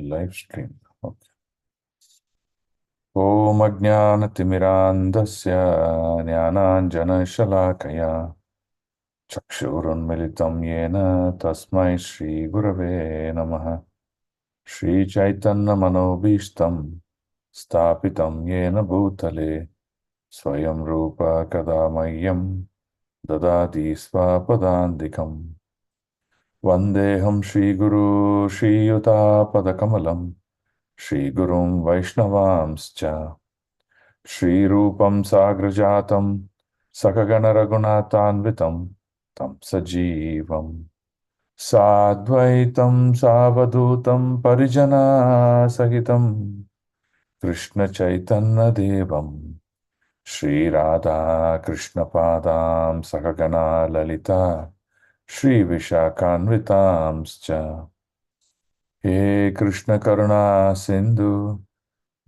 live stream. Okay. Om Ajnanatimirandasya Jnananjanashalakaya Chakshurunmilitam Yena Tasmai Shri Gurave Namaha Shri Chaitanya Manobishtam Stapitam Yena Bhutale Swayam Rupa Kadamayam Dadati Svapadandikam Vandeham Shri Guru Shri Yuta Padakamalam Shri Gurum Vaishnavamscha Shri Rupam Sagrajatam Sakagana Raghunatanvitam Tam Sajivam Sadvaitam Savadutam Parijana Sahitam Krishna Chaitanya Devam Shri Radha Krishna Padam Sakagana Lalita Shri Vishakhanvitamscha He Krishna Karuna Sindhu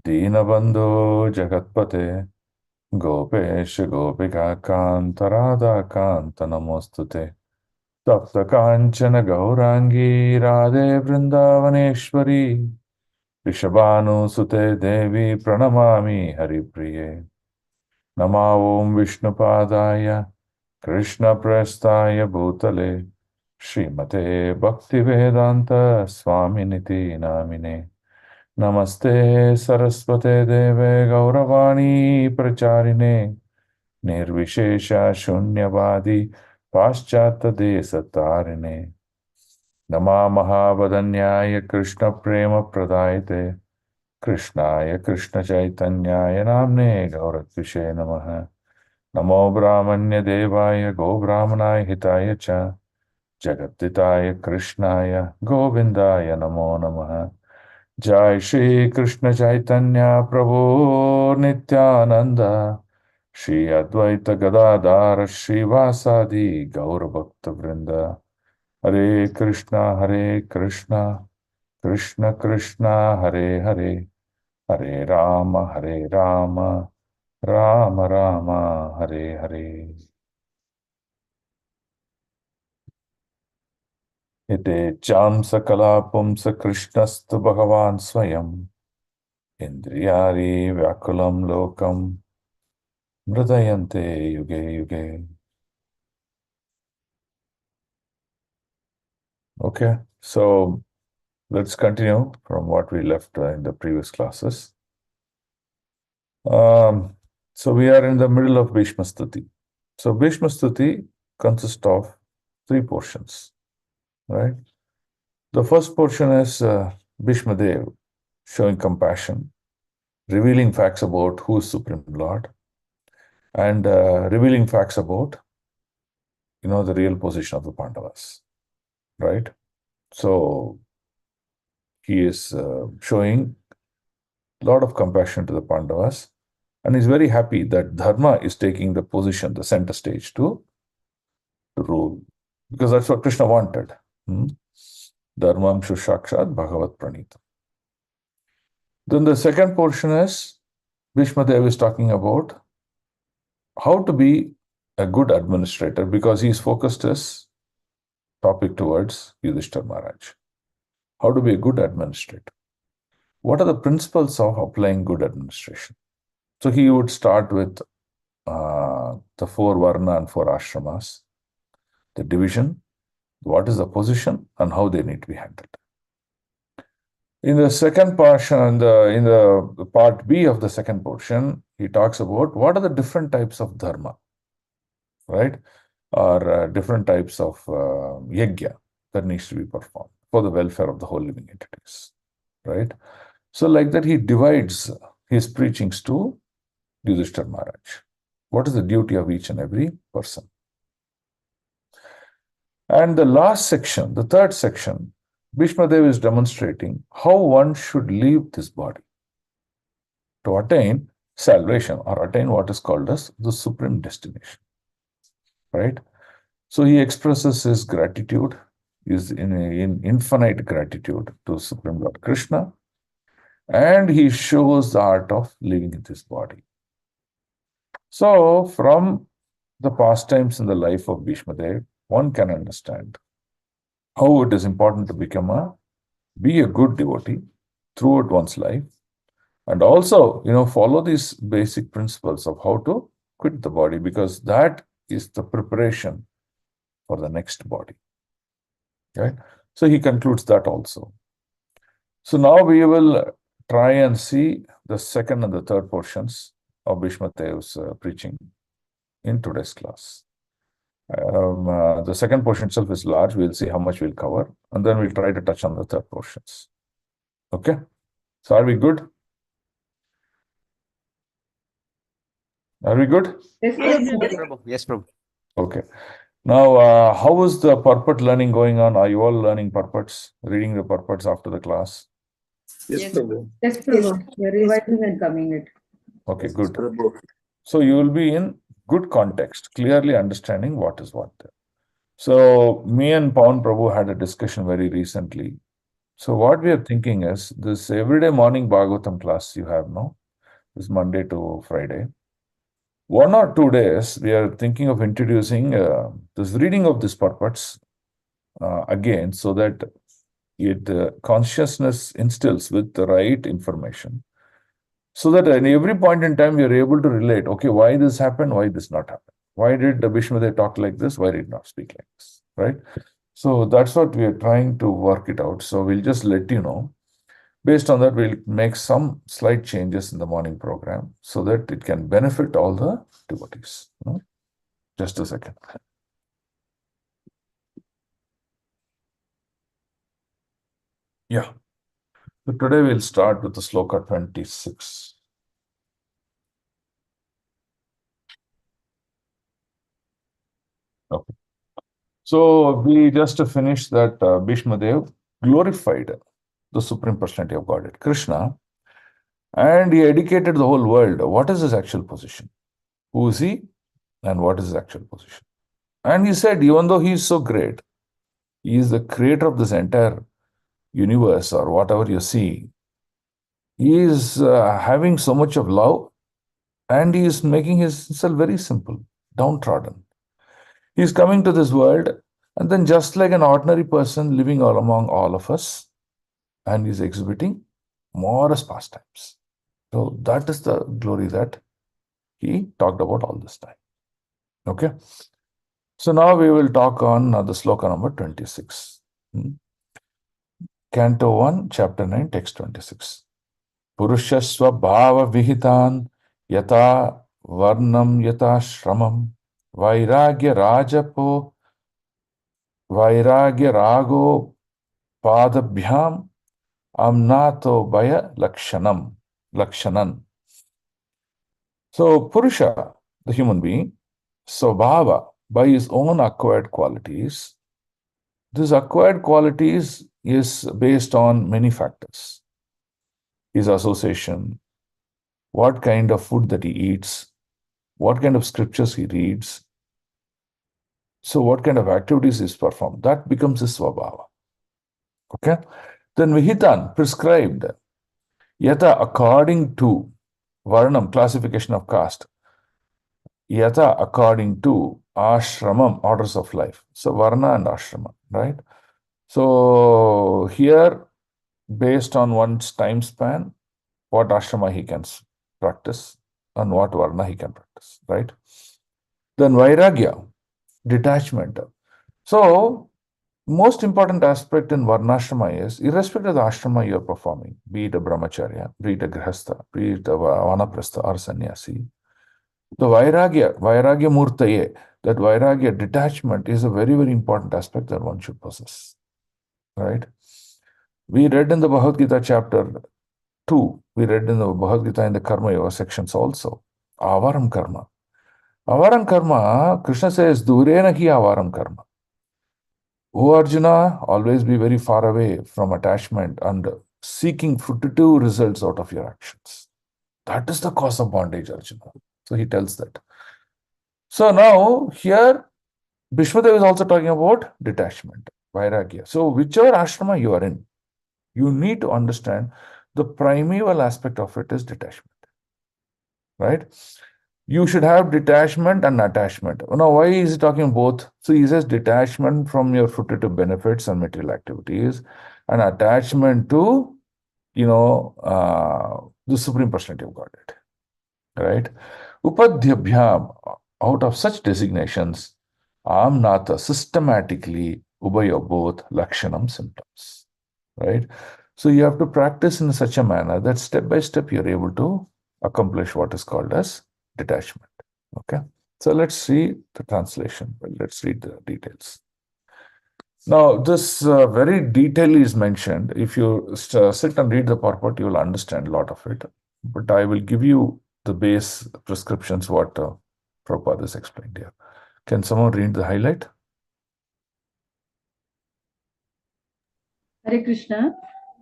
Dinabandhu Jagatpate Gopesh Gopika Kanta Radha Kanta Namostute Tapta Kanchana Gaurangi Radhe Vrindavaneshwari Rishabhanu Sute Devi Pranamami Haripriye Nama Om Vishnupadaya Krishna Prastaya Bhutale Srimate Bhaktivedanta Swaminiti Namine Namaste Saraswate Deve Gauravani Pracharine Nirvishesha Shunyavadi Paschata Desatarine Nama Mahavadanyaya Krishna Prema Pradayate Krishnaya Krishna Chaitanyaya Namne Gauratvishe Namaha Namo Brahmanya Devaya Go Brahmanaya Hitaya Cha Jagatitaya Krishnaya Govindaya Namo Namaha Jai Shri Krishna Chaitanya Prabhu Nityananda Shri Advaita Gadadhara Shri Vasadi Gaura Bhakta Vrinda Hare Krishna Krishna Krishna Hare Hare Hare Rama Rama Rama Hare Hare Ite Cham Sakala Pumsa Krishnastu Bhagavan Swayam Indriyari Vyakulam Lokam Mridayante Yuge Yuge. Okay, so let's continue from what we left in the previous classes. So we are in the middle of Bhishma Stuti. So Bhishma Stuti consists of three portions, right? The first portion is Bhishma Dev showing compassion, revealing facts about who is Supreme Lord, and revealing facts about, the real position of the Pandavas, right? So he is showing a lot of compassion to the Pandavas, and he's very happy that Dharma is taking the position, the center stage to rule, because that's what Krishna wanted. Dharmam Shushakshat Bhagavat Pranita. Then the second portion is Bhishma Dev is talking about how to be a good administrator, because he's focused his topic towards Yudhishthira Maharaj. How to be a good administrator. What are the principles of applying good administration? So he would start with the four Varna and four Ashramas, the division, what is the position, and how they need to be handled. In the second portion, in the part B of the second portion, he talks about what are the different types of dharma, right? Or different types of yajna that needs to be performed for the welfare of the whole living entities, right? So like that, he divides his preachings to Yudhishthira Maharaj. What is the duty of each and every person? And the last section, the third section, Bhishma Dev is demonstrating how one should leave this body to attain salvation or attain what is called as the supreme destination, right? So he expresses his gratitude, is in infinite gratitude to Supreme Lord Krishna, and he shows the art of living in this body. So from the pastimes in the life of Bhishma Dev, one can understand how it is important to be a good devotee throughout one's life. And also, follow these basic principles of how to quit the body, because that is the preparation for the next body. Right? So he concludes that also. So now we will try and see the second and the third portions of Bhishma Dev's preaching in today's class. The second portion itself is large. We'll see how much we'll cover, and then we'll try to touch on the third portions. Okay? So are we good? Are we good? Yes, Prabhu. Yes, Prabhu. Okay. Now, how is the purport learning going on? Are you all learning purports, reading the purports after the class? Yes, Prabhu. Yes, Prabhu. We're revising and coming it. Okay, Yes, good. Prabhu. So you will be in good context, clearly understanding what is what there. So me and Pawan Prabhu had a discussion very recently. So what we are thinking is this everyday morning Bhagavatam class you have now, this Monday to Friday. 1 or 2 days, we are thinking of introducing this reading of these purports again, so that consciousness instills with the right information, so that at every point in time we are able to relate, okay, why this happened, why this not happened, why did Bhishma talk like this, why did he not speak like this, right? So that's what we are trying to work it out. So we'll just let you know. Based on that, we'll make some slight changes in the morning program so that it can benefit all the devotees. Just a second. Yeah. So today we'll start with the sloka 26. Okay. So we just finished that Bhishma Dev glorified the Supreme Personality of Godhead, Krishna, and he educated the whole world. What is his actual position? Who is he? And what is his actual position? And he said, even though he is so great, he is the creator of this entire universe or whatever you see. He is having so much of love, and he is making himself very simple, downtrodden. He is coming to this world, and then just like an ordinary person living all among all of us, and he's exhibiting modest pastimes. So that is the glory that he talked about all this time. Okay. So now we will talk on the sloka number 26. Canto 1, chapter 9, text 26. Purushasva bhava vihitan yata varnam yata shramam vairagya rago padabhyam amnato bhaya lakshanan. So Purusha, the human being, Swabhava, by his own acquired qualities, these acquired qualities is based on many factors. His association, what kind of food that he eats, what kind of scriptures he reads, so what kind of activities is performed, that becomes his Swabhava. Okay? Then Vihitan, prescribed, yata, according to Varnam, classification of caste, yata, according to ashramam, orders of life. So Varna and ashrama, right? So here, based on one's time span, what ashrama he can practice and what Varna he can practice, right? Then Vairagya, detachment. So most important aspect in Varnashrama is, irrespective of the ashrama you are performing, be it a brahmacharya, be it a grihastha, be it a vanaprastha or sannyasi, the Vairagya murtaye, that Vairagya detachment is a very, very important aspect that one should possess, right? We read in the Bhagavad Gita chapter 2, we read in the Bhagavad Gita in the Karma Yoga sections also, avaram karma. Avaram karma, Krishna says, durena ki avaram karma. O Arjuna, always be very far away from attachment and seeking fruitive results out of your actions. That is the cause of bondage, Arjuna. So he tells that. So now here, Bhishmadev is also talking about detachment, Vairagya. So whichever ashrama you are in, you need to understand the primeval aspect of it is detachment, right? You should have detachment and attachment. Now, why is he talking both? So he says detachment from your fruitive benefits and material activities, and attachment to the Supreme Personality of Godhead, right? Upadhyabhyam, out of such designations, Amnata systematically ubaya both lakshanam symptoms, right? So you have to practice in such a manner that step by step you're able to accomplish what is called as detachment. Okay. So let's see the translation. Well, let's read the details. Now, this very detail is mentioned. If you sit and read the purport, you will understand a lot of it. But I will give you the base prescriptions what Prabhupada has explained here. Can someone read the highlight? Hare Krishna.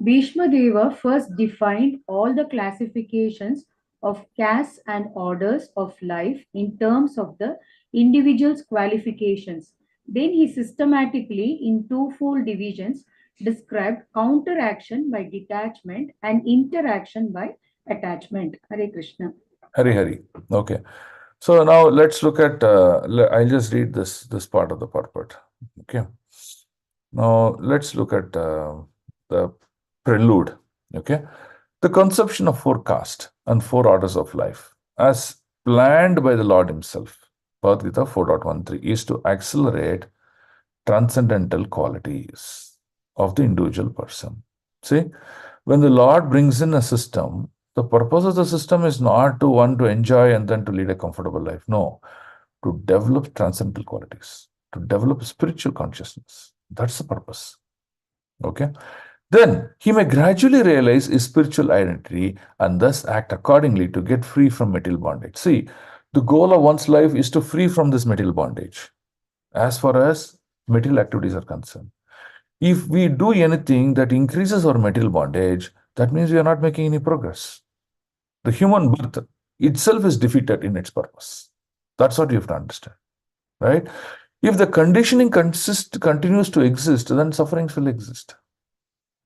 Bhishma Deva first defined all the classifications of castes and orders of life in terms of the individual's qualifications. Then he systematically, in twofold divisions, described counteraction by detachment and interaction by attachment. Hare Krishna. Hari Hari. Okay. So now let's look at, I'll just read this part of the purport. Okay. Now let's look at the prelude. Okay. The conception of four castes and four orders of life, as planned by the Lord Himself, Bhagavad Gita 4.13, is to accelerate transcendental qualities of the individual person. See, when the Lord brings in a system, the purpose of the system is not to one to enjoy and then to lead a comfortable life. No, to develop transcendental qualities, to develop spiritual consciousness. That's the purpose. Okay. Then he may gradually realize his spiritual identity and thus act accordingly to get free from material bondage. See, the goal of one's life is to free from this material bondage as far as material activities are concerned. If we do anything that increases our material bondage, that means we are not making any progress. The human birth itself is defeated in its purpose. That's what you have to understand, right? If the conditioning continues to exist, then sufferings will exist.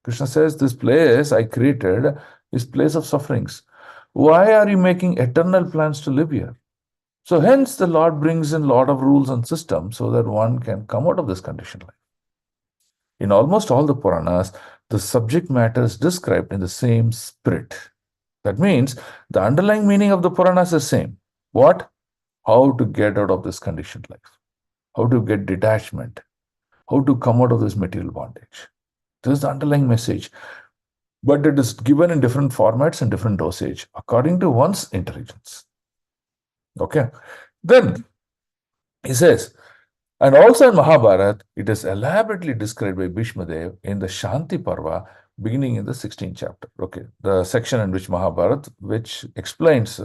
Krishna says, this place I created is place of sufferings. Why are you making eternal plans to live here? So hence the Lord brings in a lot of rules and systems so that one can come out of this conditioned life. In almost all the Puranas, the subject matter is described in the same spirit. That means the underlying meaning of the Puranas is the same. What? How to get out of this conditioned life. How to get detachment. How to come out of this material bondage. This is the underlying message. But it is given in different formats and different dosage according to one's intelligence. Okay. Then he says, and also in Mahabharata, it is elaborately described by Bhishma Dev in the Shanti Parva, beginning in the 16th chapter. Okay, the section in which Mahabharata, which explains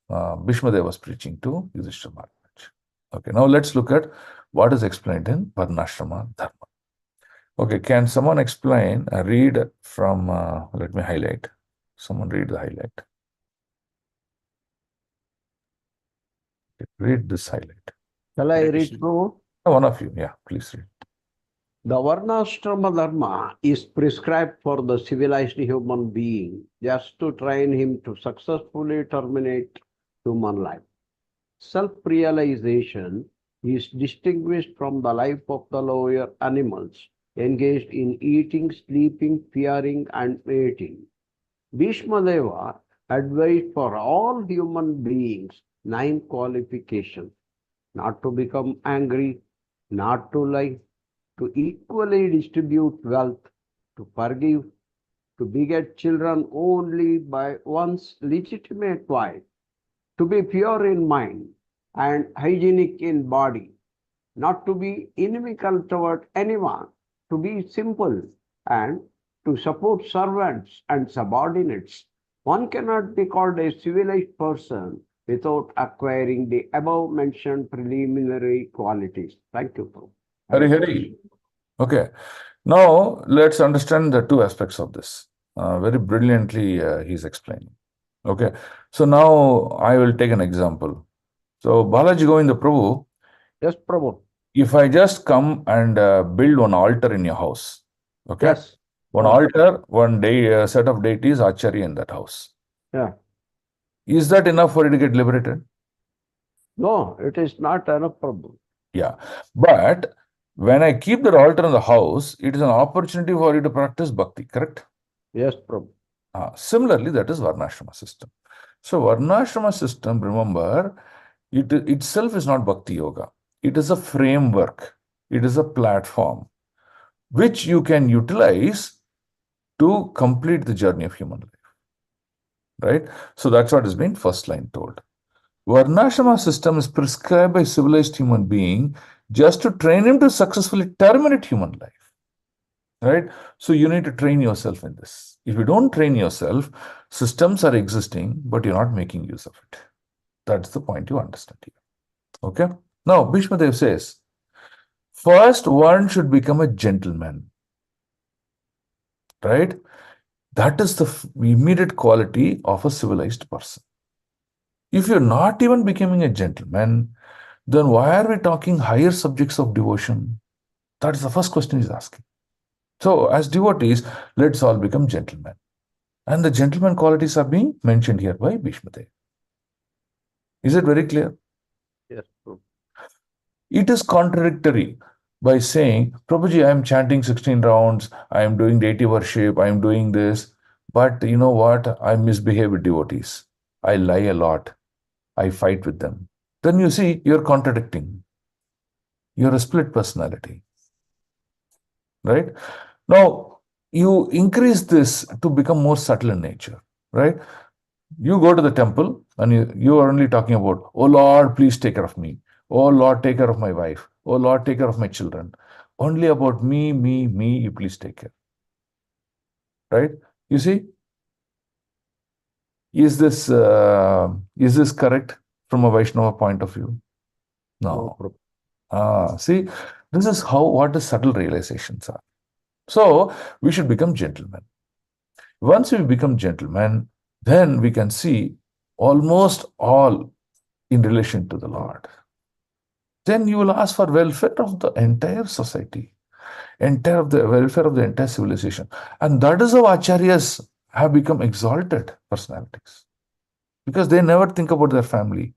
Bhishma Dev was preaching to Yudhishthira Maharaj. Okay, now let's look at what is explained in Varnashrama Dharma. Okay, can someone explain, read from, let me highlight. Someone read the highlight. Okay, read this highlight. Shall I Hare read Krishna. through? One of you, yeah, please read. The Varnashrama Dharma is prescribed for the civilized human being just to train him to successfully terminate human life. Self-realization is distinguished from the life of the lower animals engaged in eating, sleeping, fearing, and mating. Bhishma Deva advised for all human beings 9 qualifications: not to become angry, not to lie, to equally distribute wealth, to forgive, to beget children only by one's legitimate wife, to be pure in mind and hygienic in body, not to be inimical toward anyone, to be simple, and to support servants and subordinates. One cannot be called a civilized person without acquiring the above mentioned preliminary qualities. Thank you, Prabhu. Hari Hari. Okay. Now let's understand the two aspects of this. Very brilliantly, he's explaining. Okay. So now I will take an example. So Balaji Govinda Prabhu, Yes, Prabhu. if I just come and build one altar in your house, okay? Yes. One altar, one day set of deities, Acharya in that house. Yeah. Is that enough for you to get liberated? No, it is not enough, Prabhu. Yeah. But when I keep that altar in the house, it is an opportunity for you to practice bhakti, correct? Yes, Prabhu. Similarly, that is Varnashrama system. So Varnashrama system, remember, it itself is not Bhakti Yoga. It is a framework. It is a platform which you can utilize to complete the journey of human life. Right? So that's what is being first line told. Varnashrama system is prescribed by civilized human being just to train him to successfully terminate human life. Right? So you need to train yourself in this. If you don't train yourself, systems are existing, but you're not making use of it. That's the point you understand here. Okay? Now, Bhishma Dev says, first one should become a gentleman. Right? That is the immediate quality of a civilized person. If you're not even becoming a gentleman, then why are we talking higher subjects of devotion? That is the first question he's asking. So, as devotees, let's all become gentlemen. And the gentleman qualities are being mentioned here by Bhishma Dev. Is it very clear? Yes, Prabhu. It is contradictory by saying, Prabhuji, I am chanting 16 rounds, I am doing deity worship, I am doing this, but you know what? I misbehave with devotees. I lie a lot. I fight with them. Then you see, you're contradicting. You're a split personality. Right? Now, you increase this to become more subtle in nature. Right? You go to the temple and you are only talking about, oh Lord, please take care of me. Oh Lord, take care of my wife. Oh Lord, take care of my children. Only about me, you please take care. Right? You see, is this correct from a Vaishnava point of view? No, No. Prabhu. See, this is what the subtle realizations are. So we should become gentlemen. Once we become gentlemen, then we can see almost all in relation to the Lord. Then you will ask for welfare of the entire society, welfare of the entire civilization. And that is how acharyas have become exalted personalities. Because they never think about their family.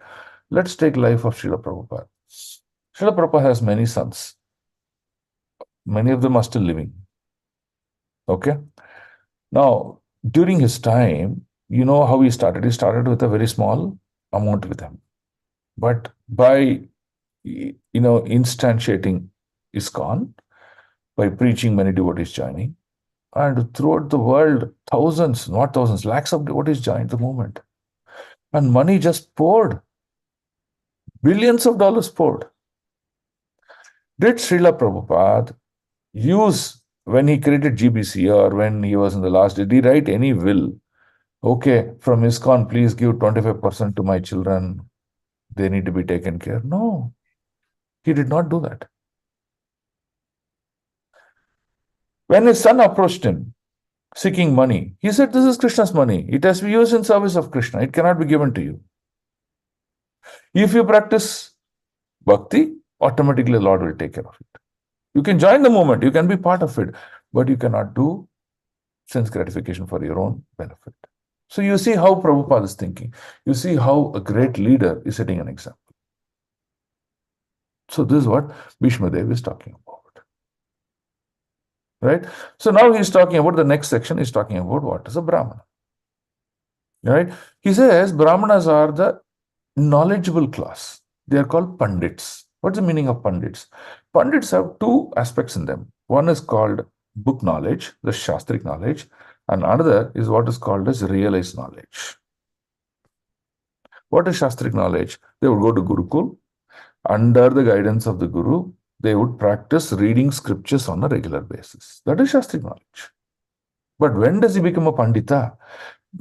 Let's take life of Srila Prabhupada. Srila Prabhupada has many sons. Many of them are still living. Okay? Now, during his time, you know how he started? He started with a very small amount with him. But by instantiating ISKCON, by preaching, many devotees joining, and throughout the world, thousands, not thousands, lakhs of devotees joined the movement. And money just poured. Billions of dollars poured. Did Srila Prabhupada use, when he created GBC or when he was in the last, did he write any will? Okay, from ISKCON, please give 25% to my children. They need to be taken care. No, he did not do that. When his son approached him, seeking money, he said, this is Krishna's money. It has to be used in service of Krishna. It cannot be given to you. If you practice bhakti, automatically the Lord will take care of it. You can join the movement, you can be part of it, but you cannot do sense gratification for your own benefit. So you see how Prabhupada is thinking. You see how a great leader is setting an example. So this is what Bhishma Dev is talking about. Right? So now he's talking about the next section, he's talking about what is a Brahmana. Right? He says Brahmanas are the knowledgeable class. They are called Pandits. What's the meaning of Pandits? Pandits have two aspects in them. One is called book knowledge, the Shastric knowledge, and another is what is called as realized knowledge. What is Shastric knowledge? They would go to Gurukul. Under the guidance of the Guru, they would practice reading scriptures on a regular basis. That is Shastric knowledge. But when does he become a Pandita?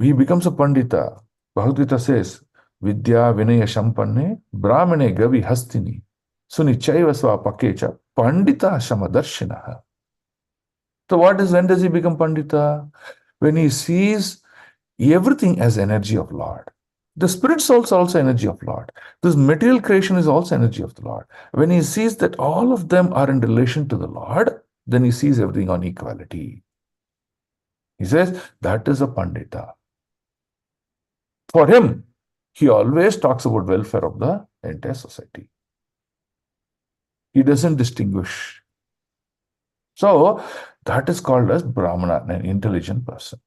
He becomes a Pandita. Bhagavad Gita says, Vidya Vinaya Shampanne Brahmane Gavi Hastini Suni Chaiva Pakecha Pandita Shamadarshinaha. So when does he become Pandita? When he sees everything as energy of Lord. The spirit soul is also energy of Lord. This material creation is also energy of the Lord. When he sees that all of them are in relation to the Lord, then he sees everything on equality. He says, that is a Pandita. For him, he always talks about welfare of the entire society. He doesn't distinguish. So, that is called as Brahmana, an intelligent person.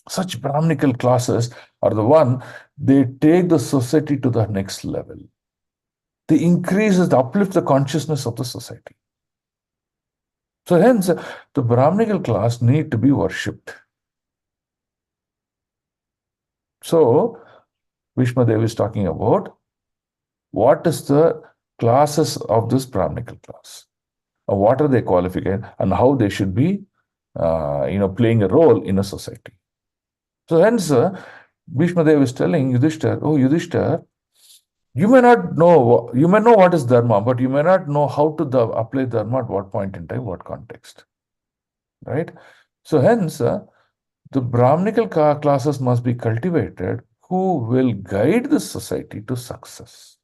Such Brahminical classes are the one, they take the society to the next level. They they uplift the consciousness of the society. So hence, the Brahminical class need to be worshipped. So, Bhishmadev is talking about what is the classes of this Brahminical class, what are they qualified, and how they should be, playing a role in a society. So hence, Bhishmadev is telling Yudhishthir, oh Yudhishthir, you may know what is dharma, but you may not know how to apply dharma at what point in time, what context, right? So hence, the Brahminical classes must be cultivated who will guide the society to success.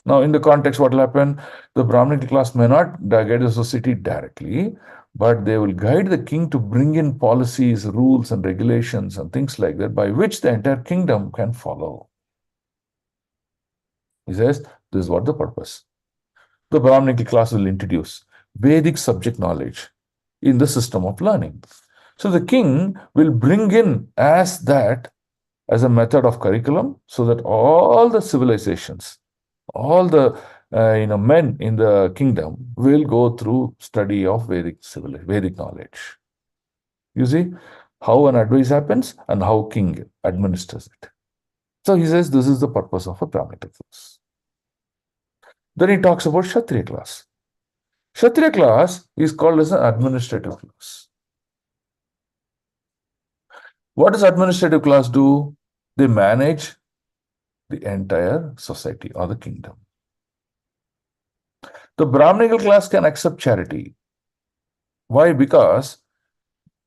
Now, in the context, what will happen? The Brahminical class may not guide the society directly, but they will guide the king to bring in policies, rules, and regulations and things like that by which the entire kingdom can follow. He says, this is what the purpose. The Brahminical class will introduce Vedic subject knowledge in the system of learning. So the king will bring in as a method of curriculum so that all the civilizations, all the men in the kingdom will go through study of Vedic knowledge. You see how an advice happens and how king administers it. So he says this is the purpose of a Brahminical class. Then he talks about Kshatriya class. Kshatriya class is called as an administrative class. What does administrative class do? They manage the entire society or the kingdom. The Brahminical class can accept charity. Why? Because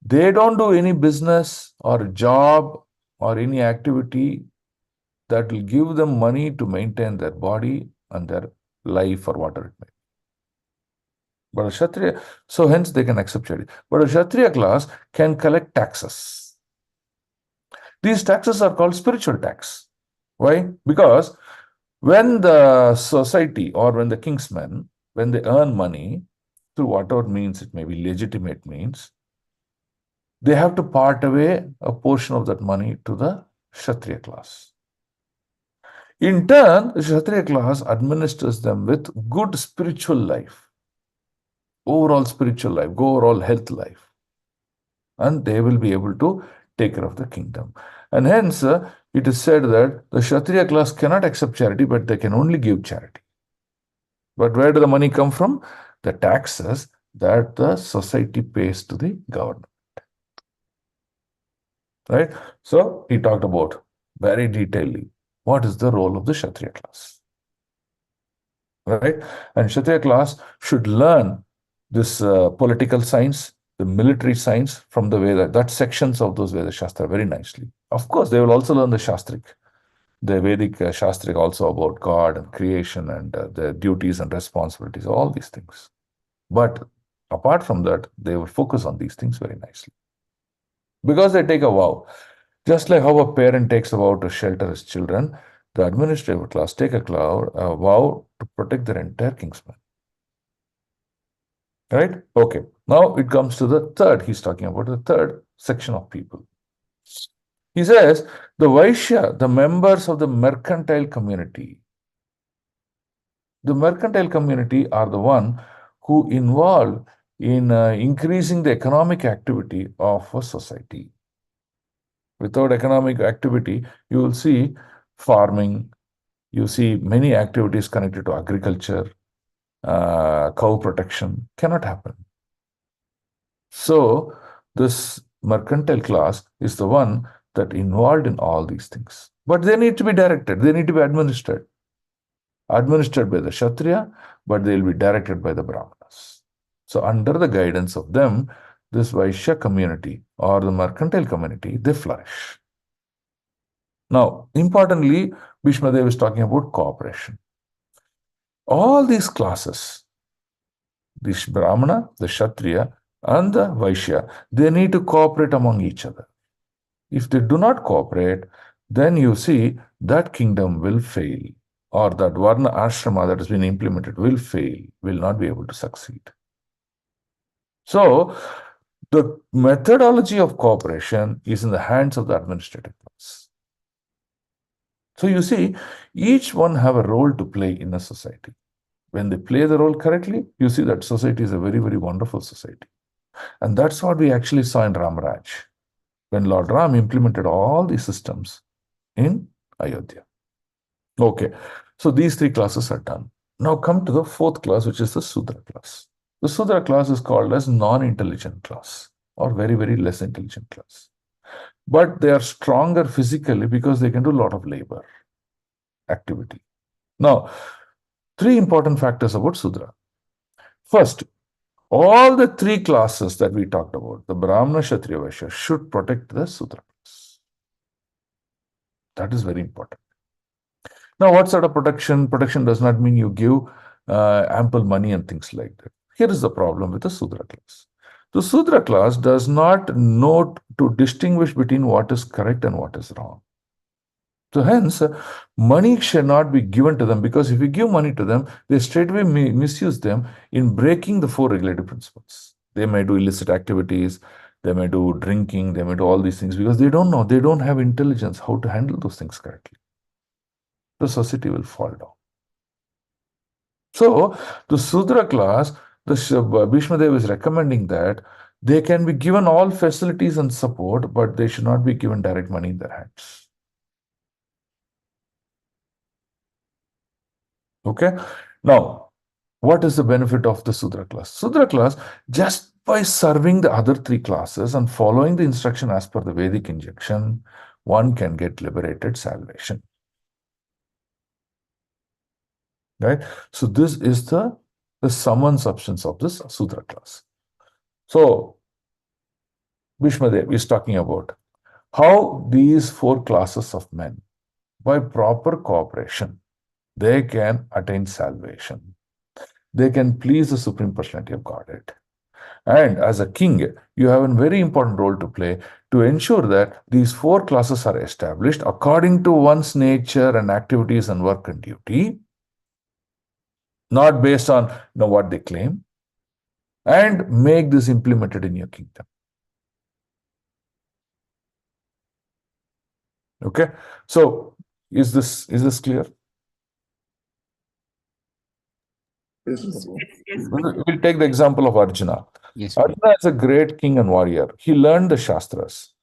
they don't do any business or job or any activity that will give them money to maintain their body and their life or whatever it may be. But a Kshatriya, so hence they can accept charity. But a Kshatriya class can collect taxes. These taxes are called spiritual tax. Why? Because when the society or when the king's men, when they earn money through whatever means it may be, legitimate means, they have to part away a portion of that money to the Kshatriya class. In turn, the Kshatriya class administers them with good spiritual life, overall spiritual life, overall health life. And they will be able to take care of the kingdom. And hence, it is said that the Kshatriya class cannot accept charity, but they can only give charity. But where does the money come from? The taxes that the society pays to the government. Right? So, he talked about very detailedly what is the role of the Kshatriya class. Right? And Kshatriya class should learn this political science, the military science from the Veda, that sections of those Veda Shastra very nicely. Of course, they will also learn the Shastric, the Vedic Shastric also about God and creation and the duties and responsibilities, all these things. But apart from that, they will focus on these things very nicely. Because they take a vow. Just like how a parent takes a vow to shelter his children, the administrative class take a vow to protect their entire kingsmen. Right? Okay. Now it comes to the third. He's talking about the third section of people. He says, the Vaishya, the members of the mercantile community. The mercantile community are the one who involve in increasing the economic activity of a society. Without economic activity, you will see farming, you see many activities connected to agriculture, cow protection cannot happen. So, this mercantile class is the one that involved in all these things. But they need to be directed, they need to be administered. Administered by the Kshatriya, but they will be directed by the Brahmanas. So, under the guidance of them, this Vaishya community or the mercantile community, they flourish. Now, importantly, Bhishmadev is talking about cooperation. All these classes, the Brahmana, the Kshatriya, and the Vaishya, they need to cooperate among each other. If they do not cooperate, then you see that kingdom will fail, or that Varna Ashrama that has been implemented will fail, will not be able to succeed. So, The methodology of cooperation is in the hands of the administrative class. So you see, each one have a role to play in a society. When they play the role correctly, you see that society is a very, very wonderful society. And that's what we actually saw in Ramaraj, when Lord Ram implemented all these systems in Ayodhya. Okay, so these three classes are done. Now come to the fourth class, which is the Sudra class. The Sudra class is called as non-intelligent class or very, very less intelligent class. But they are stronger physically because they can do a lot of labor activity. Now, three important factors about Sudra. First, all the three classes that we talked about, the Brahmana, Kshatriya, Vaishya, should protect the Sudra class. That is very important. Now, what sort of protection? Protection does not mean you give ample money and things like that. Here is the problem with the Sudra class. The Sudra class does not know to distinguish between what is correct and what is wrong. So hence, money should not be given to them, because if you give money to them, they straightaway misuse them in breaking the four regulative principles. They may do illicit activities, they may do drinking, they may do all these things because they don't know, they don't have intelligence how to handle those things correctly. The society will fall down. So, the Sudra class, the Bhishma Dev is recommending that they can be given all facilities and support, but they should not be given direct money in their hands. Okay. Now, what is the benefit of the Sudra class? Sudra class, just by serving the other three classes and following the instruction as per the Vedic injunction, one can get liberated salvation. Right? So this is the sum and substance of this Sudra class. So, Bhishma Dev is talking about how these four classes of men, by proper cooperation, they can attain salvation. They can please the Supreme Personality of Godhead. And as a king, you have a very important role to play to ensure that these four classes are established according to one's nature and activities and work and duty, not based on what they claim, and make this implemented in your kingdom. Okay, so is this clear? Yes, Prabhu. We'll take the example of Arjuna. Yes, Prabhu. Arjuna is a great king and warrior. He learned the Shastras,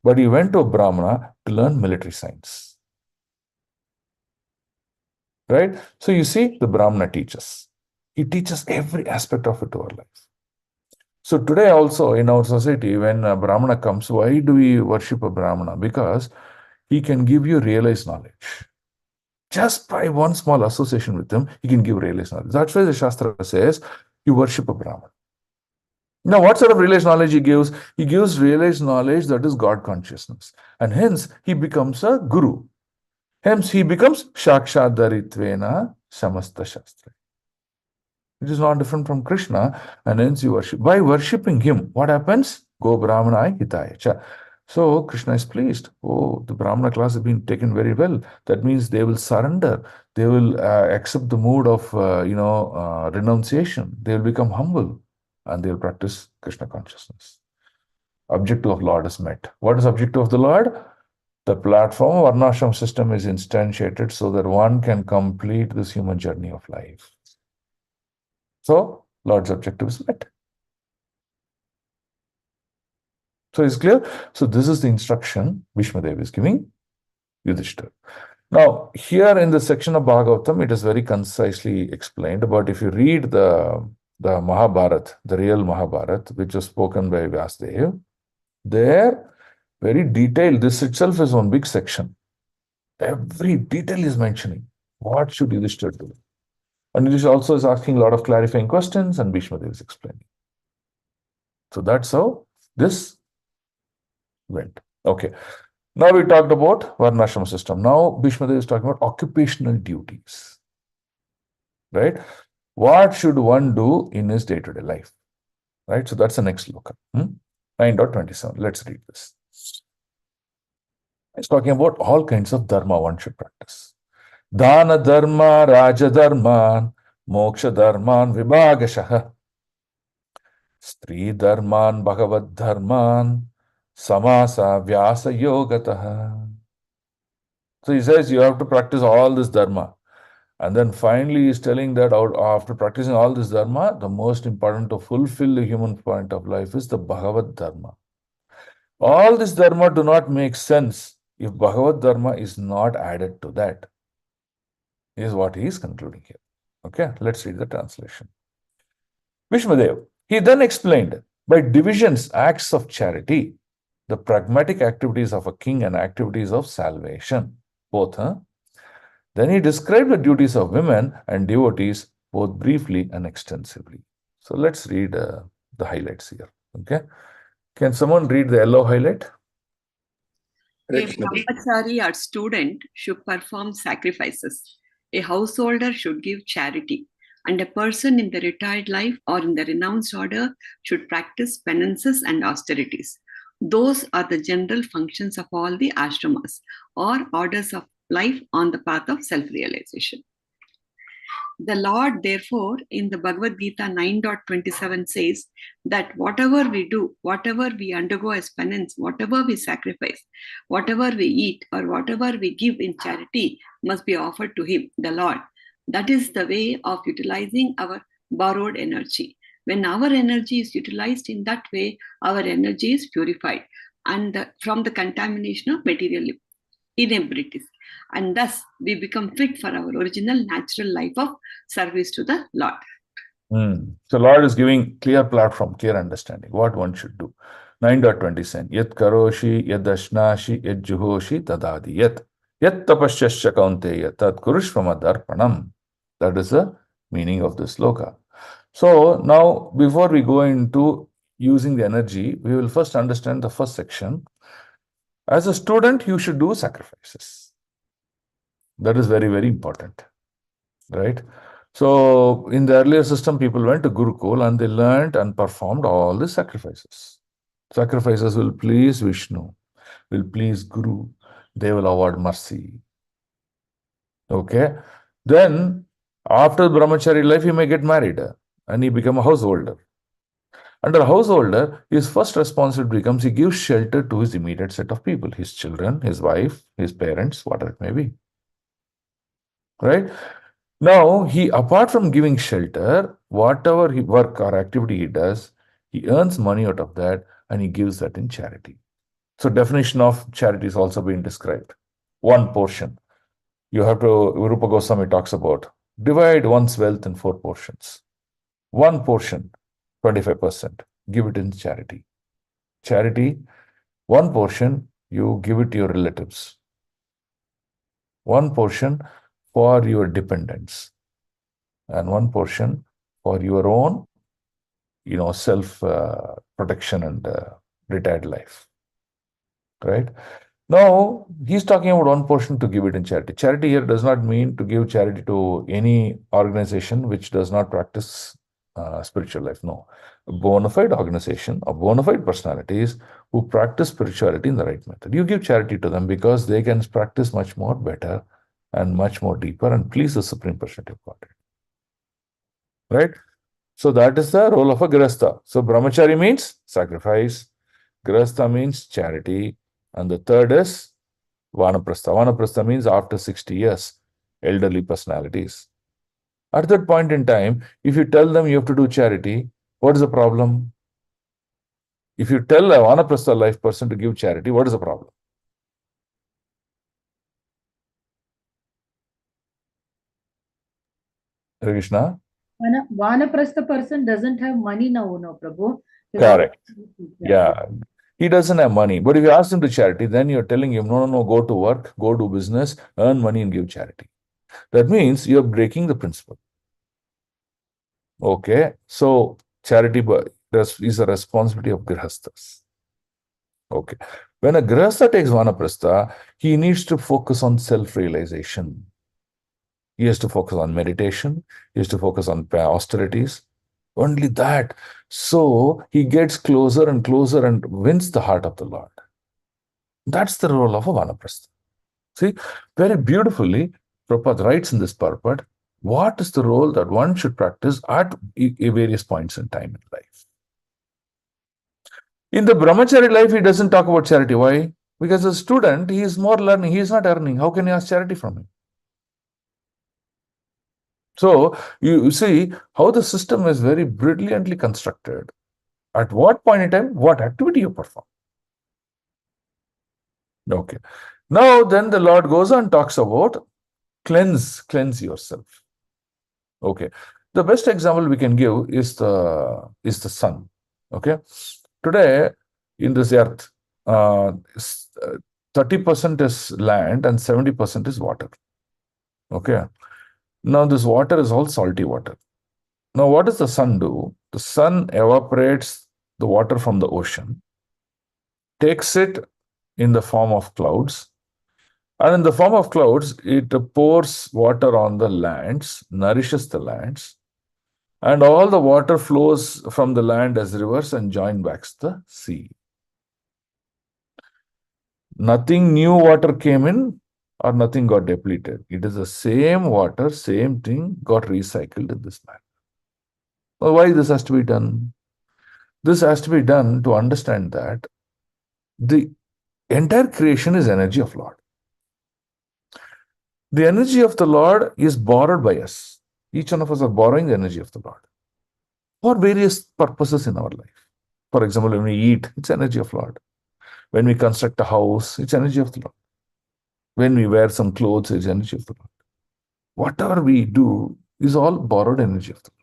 but he went to a Brahmana to learn military science. Right? So you see, the Brahmana teaches. He teaches every aspect of it to our life. So today also in our society, when a Brahmana comes, why do we worship a Brahmana? Because he can give you realized knowledge. Just by one small association with him, he can give realized knowledge. That's why the Shastra says you worship a Brahman. Now, what sort of realized knowledge he gives? He gives realized knowledge that is God consciousness. And hence, he becomes a guru. Hence, he becomes Shakshat Daritvena Samasta Shastra. It is not different from Krishna, and hence you worship. By worshipping him, what happens? Go Brahmanai Hitaya Cha. So Krishna is pleased. Oh, the Brahmana class has been taken very well. That means they will surrender. They will accept the mood of, renunciation. They will become humble and they will practice Krishna consciousness. Objective of Lord is met. What is objective of the Lord? The platform of Varnashram system is instantiated so that one can complete this human journey of life. So, Lord's objective is met. So, it's clear? So, this is the instruction Bhishma Dev is giving Yudhishthira. Now, here in the section of Bhagavatam, it is very concisely explained. But if you read the Mahabharata, the real Mahabharata, which was spoken by Vyasadeva, there, very detailed, this itself is one big section. Every detail is mentioning what should Yudhishthira do. And Yudhishthira also is asking a lot of clarifying questions, and Bhishma Dev is explaining. So that's how this went. Okay. Now we talked about Varnashram system. Now Bhishma Dev is talking about occupational duties. Right? What should one do in his day-to-day life? Right? So that's the next look. 9.27. Let's read this. It's talking about all kinds of dharma one should practice. Dana dharma, raja dharman, moksha dharman, vibhagashaha. Stri Dharman Bhagavad Dharman Samasa Vyasa Yogataha. So he says you have to practice all this Dharma. And then finally he's telling that after practicing all this Dharma, the most important to fulfill the human point of life is the Bhagavad Dharma. All this Dharma do not make sense if Bhagavad Dharma is not added to that, is what he is concluding here. Okay, let's read the translation. Vishmadev, he then explained, by divisions, acts of charity, the pragmatic activities of a king and activities of salvation, both. Then he described the duties of women and devotees both briefly and extensively. So let's read the highlights here. Okay, can someone read the yellow highlight? Hare A Krishna Prabhu. brahmachari or student should perform sacrifices. A householder should give charity. And a person in the retired life or in the renounced order should practice penances and austerities. Those are the general functions of all the ashramas or orders of life on the path of self-realization. The Lord, therefore, in the Bhagavad Gita 9.27 says that whatever we do, whatever we undergo as penance, whatever we sacrifice, whatever we eat, or whatever we give in charity must be offered to Him, the Lord. That is the way of utilizing our borrowed energy. When our energy is utilized in that way, our energy is purified and from the contamination of material inabilities. And thus we become fit for our original natural life of service to the Lord. So Lord is giving clear platform, clear understanding, what one should do. 9.27, Yat karoshi, yad ashnashi, yad juhoshi, tadadi yat. Yat tapasyasya kaunteya, tad kurushvamadarpanam. That is the meaning of this sloka. So now, before we go into using the energy, we will first understand the first section. As a student, you should do sacrifices. That is very, very important, right? So in the earlier system, people went to Gurukul and they learned and performed all the sacrifices. Sacrifices will please Vishnu, will please Guru, they will award mercy. Okay. Then after brahmachari life, he may get married and he become a householder. Under a householder, his first responsibility becomes he gives shelter to his immediate set of people, his children, his wife, his parents, whatever it may be. Right? Now, he, apart from giving shelter, whatever work or activity he does, he earns money out of that and he gives that in charity. So definition of charity is also being described. One portion. You have to, Rupa Goswami talks about, divide one's wealth in 4 portions. One portion, 25%, give it in charity. Charity, one portion, you give it to your relatives. One portion for your dependents. And one portion for your own, self-protection and retired life. Right? Now, he's talking about one portion to give it in charity. Charity here does not mean to give charity to any organization which does not practice spiritual life. No. A bona fide organization or bona fide personalities who practice spirituality in the right method. You give charity to them because they can practice much more better and much more deeper and please the Supreme Personality of Godhead. Right? So that is the role of a Grihastha. So brahmachari means sacrifice, Grihastha means charity, and the third is Vanaprastha. Vanaprastha means after 60 years, elderly personalities. At that point in time, if you tell them you have to do charity, what is the problem? If you tell a Vanaprastha life person to give charity, what is the problem? Hare Krishna? Vanaprastha person doesn't have money now, no, Prabhu. Correct. Yeah. He doesn't have money. But if you ask him to charity, then you're telling him, no, go to work, go do business, earn money and give charity. That means you're breaking the principle. Okay. So charity is a responsibility of Grihasthas. Okay. When a Grihastha takes Vanaprastha, he needs to focus on self-realization. He has to focus on meditation. He has to focus on austerities. Only that. So he gets closer and closer and wins the heart of the Lord. That's the role of a Vanaprastha. See, very beautifully, Prabhupada writes in this purport, what is the role that one should practice at various points in time in life? In the brahmachari life, he doesn't talk about charity. Why? Because as a student, he is more learning, he is not earning. How can you ask charity from him? So you see how the system is very brilliantly constructed. At what point in time, what activity you perform. Okay. Now then the Lord goes on talks about cleanse yourself. Okay. The best example we can give is the sun. Okay. Today in this earth, 30% is land and 70% is water. Okay. Now this water is all salty water. Now what does the sun do? The sun evaporates the water from the ocean, takes it in the form of clouds, and in the form of clouds, it pours water on the lands, nourishes the lands, and all the water flows from the land as rivers and join back the sea. Nothing new water came in or nothing got depleted. It is the same water, same thing got recycled in this land. Well, why this has to be done? This has to be done to understand that the entire creation is energy of Lord. The energy of the Lord is borrowed by us. Each one of us are borrowing the energy of the Lord for various purposes in our life. For example, when we eat, it's energy of Lord. When we construct a house, it's energy of the Lord. When we wear some clothes, it's energy of the Lord. Whatever we do is all borrowed energy of the Lord.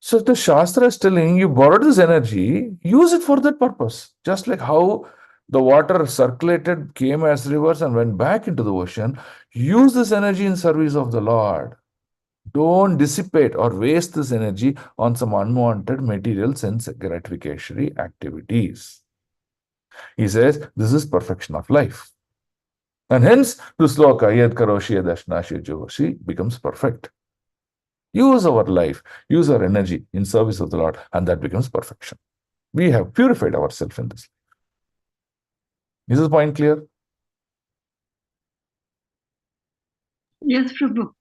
So the Shastra is telling you borrowed this energy, use it for that purpose. Just like how the water circulated, came as rivers and went back into the ocean, use this energy in service of the Lord. Don't dissipate or waste this energy on some unwanted material sense gratificatory activities. He says this is perfection of life. And hence, the sloka, yad karoshi yadashnashi joshi, becomes perfect. Use our life, use our energy in service of the Lord, and that becomes perfection. We have purified ourselves in this. Is this point clear? Yes, Prabhu.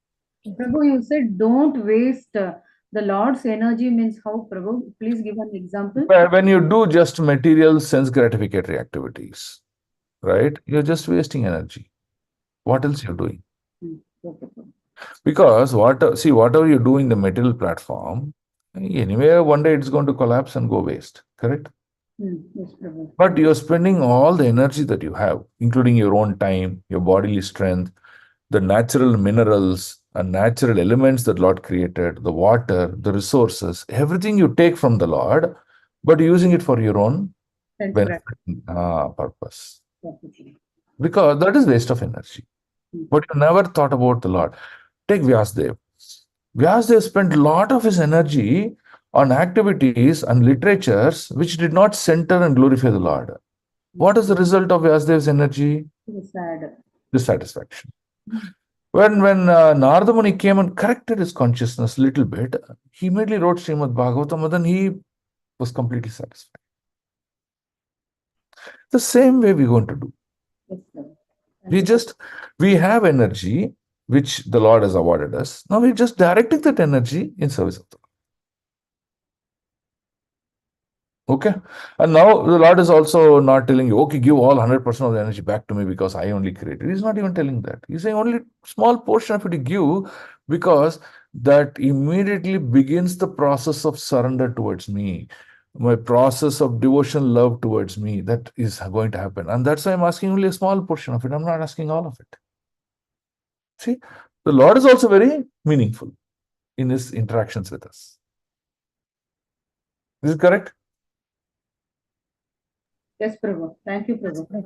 Prabhu, you said don't waste the Lord's energy means how, Prabhu? Please give an example. When you do just material sense gratificatory activities, right, you're just wasting energy. What else you're doing? Okay, Prabhu. Because whatever you do in the material platform, anyway, one day it's going to collapse and go waste, correct? Yes, Prabhu. But you're spending all the energy that you have, including your own time, your bodily strength, the natural minerals and natural elements that Lord created, the water, the resources, everything you take from the Lord, but using it for your own Sense benefit, gratification. purpose. Okay. Because that is waste of energy. But you never thought about the Lord. Take Vyasdev. Vyasdev spent a lot of his energy on activities and literatures which did not center and glorify the Lord. What is the result of Vyasdev's energy? It's sad. Dissatisfaction. When Narada Muni came and corrected his consciousness a little bit, he immediately wrote Srimad Bhagavatam, and then he was completely satisfied. The same way we're going to do. Yes, sir. We have energy which the Lord has awarded us. Now we're just directing that energy in service of the Lord. Okay? And now the Lord is also not telling you, okay, give all 100% of the energy back to me because I only created. He's not even telling that. He's saying only small portion of it you give because that immediately begins the process of surrender towards me. My process of devotion, love towards me, that is going to happen. And that's why I'm asking only a small portion of it. I'm not asking all of it. See, the Lord is also very meaningful in his interactions with us. Is it correct? Yes, Prabhu. Thank you, Prabhu.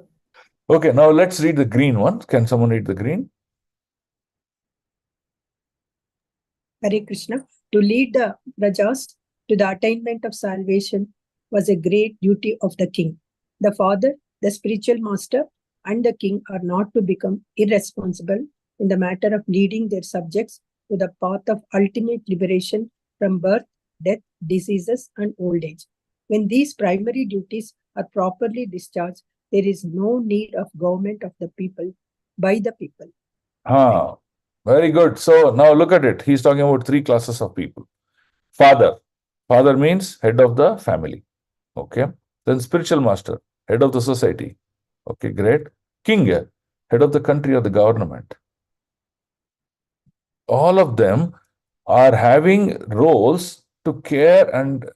Okay, now let's read the green one. Can someone read the green? Hare Krishna. To lead the Rajas to the attainment of salvation was a great duty of the king. The father, the spiritual master, and the king are not to become irresponsible in the matter of leading their subjects to the path of ultimate liberation from birth, death, diseases, and old age. When these primary duties are properly discharged, there is no need of government of the people by the people. Very good. So now look at it. He's talking about three classes of people. Father. Father means head of the family. Okay. Then spiritual master, head of the society. Okay, great. King, head of the country or the government. All of them are having roles to care and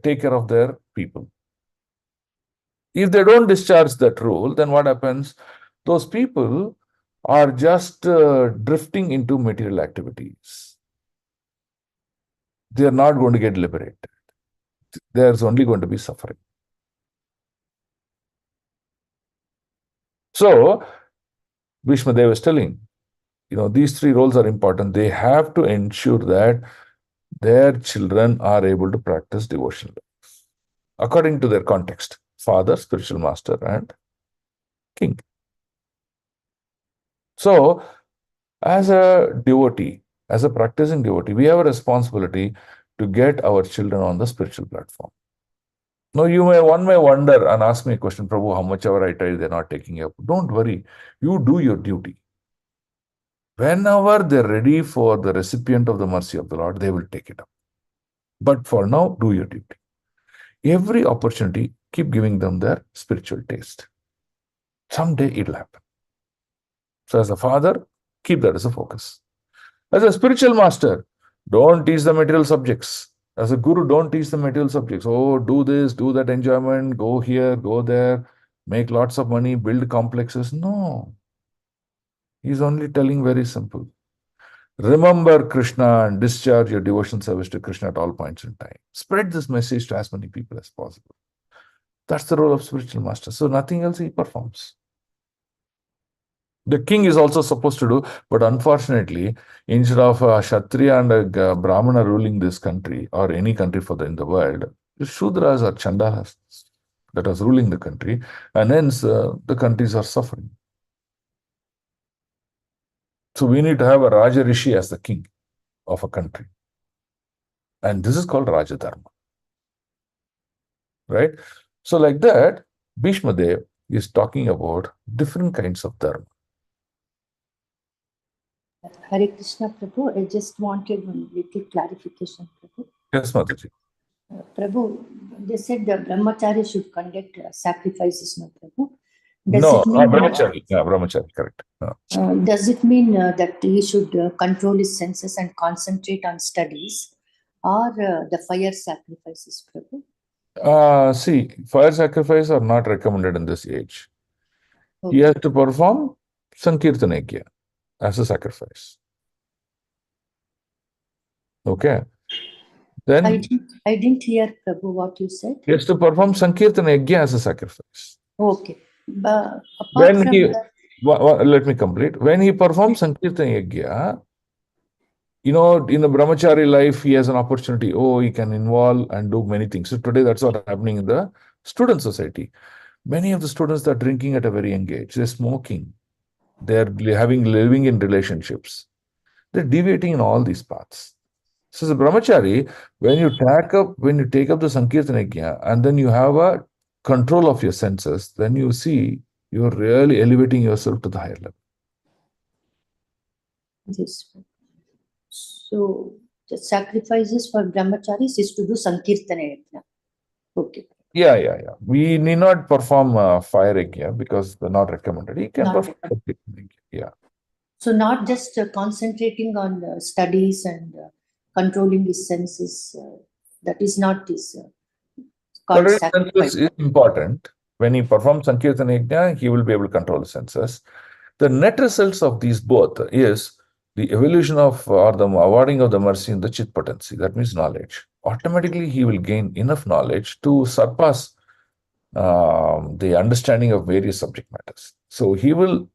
take care of their people. If they don't discharge that role, then what happens? Those people are just drifting into material activities. They are not going to get liberated. There's only going to be suffering. So, Bhishma Dev is telling, these three roles are important. They have to ensure that their children are able to practice devotion according to their context: father, spiritual master, and king. So, as a devotee, as a practicing devotee, we have a responsibility to get our children on the spiritual platform. Now, one may wonder and ask me a question, Prabhu, how much ever I try, they're not taking up. Don't worry, you do your duty. Whenever they're ready for the recipient of the mercy of the Lord, they will take it up. But for now, do your duty. Every opportunity, keep giving them their spiritual taste. Someday it'll happen. So as a father, keep that as a focus. As a spiritual master, don't teach the material subjects. As a guru, don't teach the material subjects. Oh, do this, do that enjoyment, go here, go there, make lots of money, build complexes. No. He's only telling very simple. Remember Krishna and discharge your devotion service to Krishna at all points in time. Spread this message to as many people as possible. That's the role of spiritual master. So nothing else he performs. The king is also supposed to do, but unfortunately, instead of a Kshatriya and a Brahmana ruling this country or any country in the world, the Shudras or Chandalas that was ruling the country, and hence the countries are suffering. So we need to have a Raja Rishi as the king of a country. And this is called Raja Dharma. Right? So like that, Bhishma Dev is talking about different kinds of dharma. Hare Krishna, Prabhu. I just wanted one little clarification, Prabhu. Yes, Mataji. Prabhu, they said the brahmachari should conduct sacrifices, no, Prabhu? No, brahmachari. Yeah, brahmachari, correct. Does it mean that he should control his senses and concentrate on studies, or the fire sacrifices, Prabhu? See, fire sacrifice are not recommended in this age. Okay. He has to perform Sankirtana Yajna as a sacrifice. Okay. Then I didn't hear, Prabhu, what you said. he has to perform Sankirtana Yajna as a sacrifice. Okay. But When let me complete. When he performs Sankirtana Yajna, in the brahmachari life, he has an opportunity. Oh, he can involve and do many things. So today, that's what's happening in the student society. Many of the students are drinking at a very young age. They're smoking. They're living in relationships. They're deviating in all these paths. So as a brahmachari, when you take up the Sankirtana Yajna, and then you have a control of your senses, then you see you're really elevating yourself to the higher level. Yes. So the sacrifices for brahmacharis is to do Sankirtana Yajna. Okay. Yeah. We need not perform fire yajna because they're not recommended. He can perform Sankirtana Yajna. Yeah. So not just concentrating on studies and controlling his senses. That is not his called sacrifice. Senses is important. When he performs Sankirtana Yajna, he will be able to control the senses. The net results of these both is the evolution of or the awarding of the mercy in the chit potency. That means knowledge. Automatically, he will gain enough knowledge to surpass the understanding of various subject matters. So he will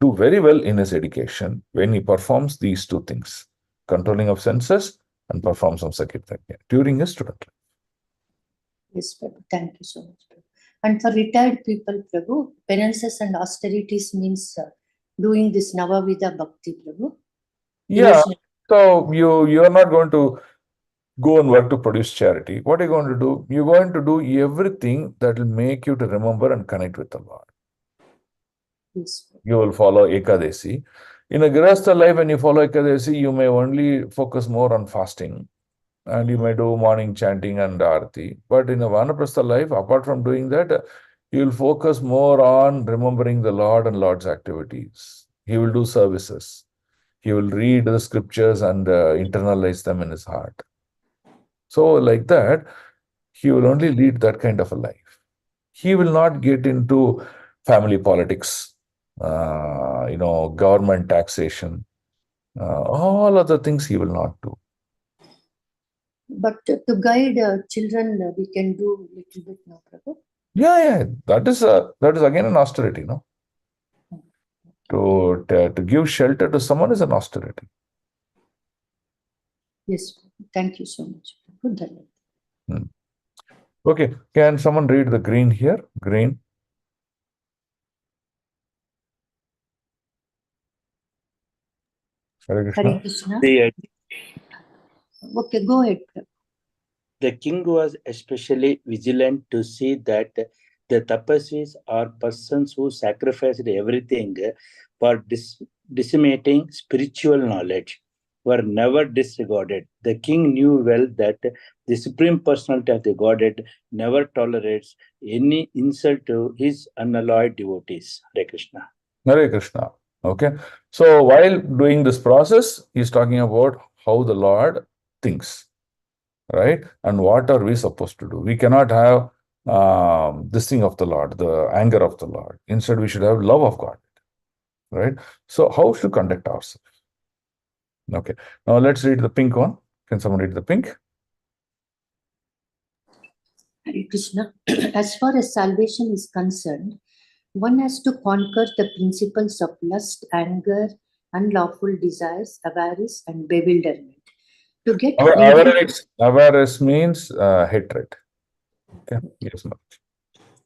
do very well in his education when he performs these two things: controlling of senses and performs some Sankirtana during his student life. Yes, Prabhu. Thank you so much, Prabhu. And for retired people, Prabhu, penances and austerities means doing this Navavida Bhakti, Prabhu. Yeah. So you are not going to go and work to produce charity. What are you going to do? You're going to do everything that will make you to remember and connect with the Lord. Yes. You will follow Ekadasi. In a Grihastha life, when you follow Ekadasi, you may only focus more on fasting. and you may do morning chanting and arati. But in a vanaprastha life, apart from doing that, you will focus more on remembering the Lord and Lord's activities. He will do services. He will read the scriptures and internalize them in his heart. So, like that, he will only lead that kind of a life. He will not get into family politics, government taxation, all other things he will not do. But to guide children, we can do little bit now, Prabhu. Yeah. That is again an austerity, no? To give shelter to someone is an austerity. Yes, thank you so much. Good. Okay, can someone read the green here? Green. Hare Krishna. Hare Krishna. The, Okay, go ahead. the king was especially vigilant to see that the tapasvis or persons who sacrificed everything for disseminating spiritual knowledge were never disregarded. The king knew well that the Supreme Personality of the Godhead never tolerates any insult to his unalloyed devotees. Hare Krishna. Hare Krishna. Okay. So while doing this process, he's talking about how the Lord thinks, right? And what are we supposed to do? We cannot have this thing of the Lord, the anger of the Lord. Instead, we should have love of God, right? So how should we conduct ourselves? Okay. Now let's read the pink one. Can someone read the pink? Hare Krishna. As far as salvation is concerned, one has to conquer the principles of lust, anger, unlawful desires, avarice, and bewilderment. To get Avarice means hatred. Okay. Yes, ma'am.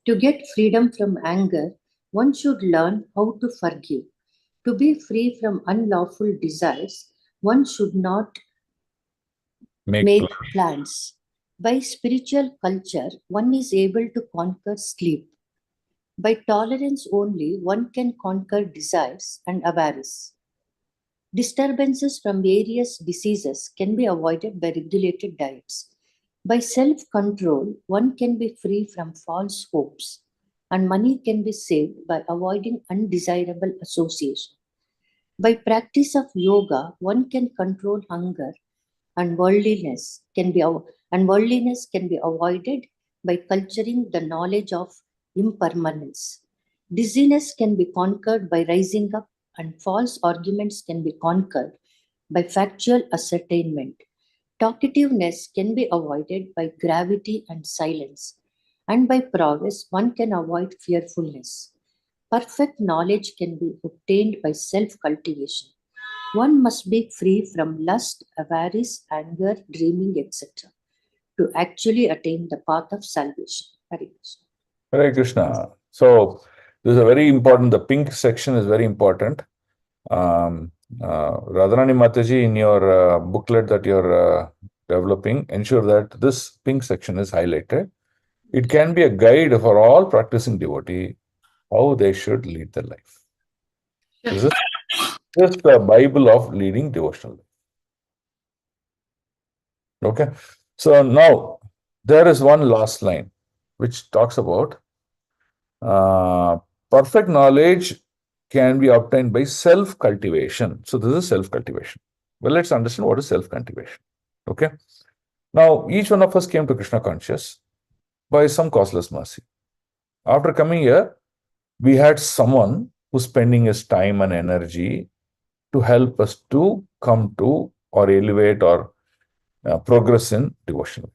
To get freedom from anger, one should learn how to forgive. To be free from unlawful desires, one should not make plans. By spiritual culture, one is able to conquer sleep. By tolerance only, one can conquer desires and avarice. Disturbances from various diseases can be avoided by regulated diets. By self-control, one can be free from false hopes, and money can be saved by avoiding undesirable association. By practice of yoga, one can control hunger, and worldliness can be avoided by culturing the knowledge of impermanence. Dizziness can be conquered by rising up, and false arguments can be conquered by factual ascertainment. Talkativeness can be avoided by gravity and silence, and by prowess one can avoid fearfulness. Perfect knowledge can be obtained by self-cultivation. One must be free from lust, avarice, anger, dreaming, etc. to actually attain the path of salvation. Hare Krishna. Hare Krishna. So this is a very important, the pink section is very important. Radharani Mataji, in your booklet that you're developing, ensure that this pink section is highlighted. It can be a guide for all practicing devotee, how they should lead their life. This is just the Bible of leading devotional life. Okay. So now there is one last line which talks about perfect knowledge can be obtained by self-cultivation. So this is self-cultivation. Well, let's understand what is self-cultivation. Okay. Now, each one of us came to Krishna conscious by some causeless mercy. After coming here, we had someone who's spending his time and energy to help us to come to or elevate or progress in devotion.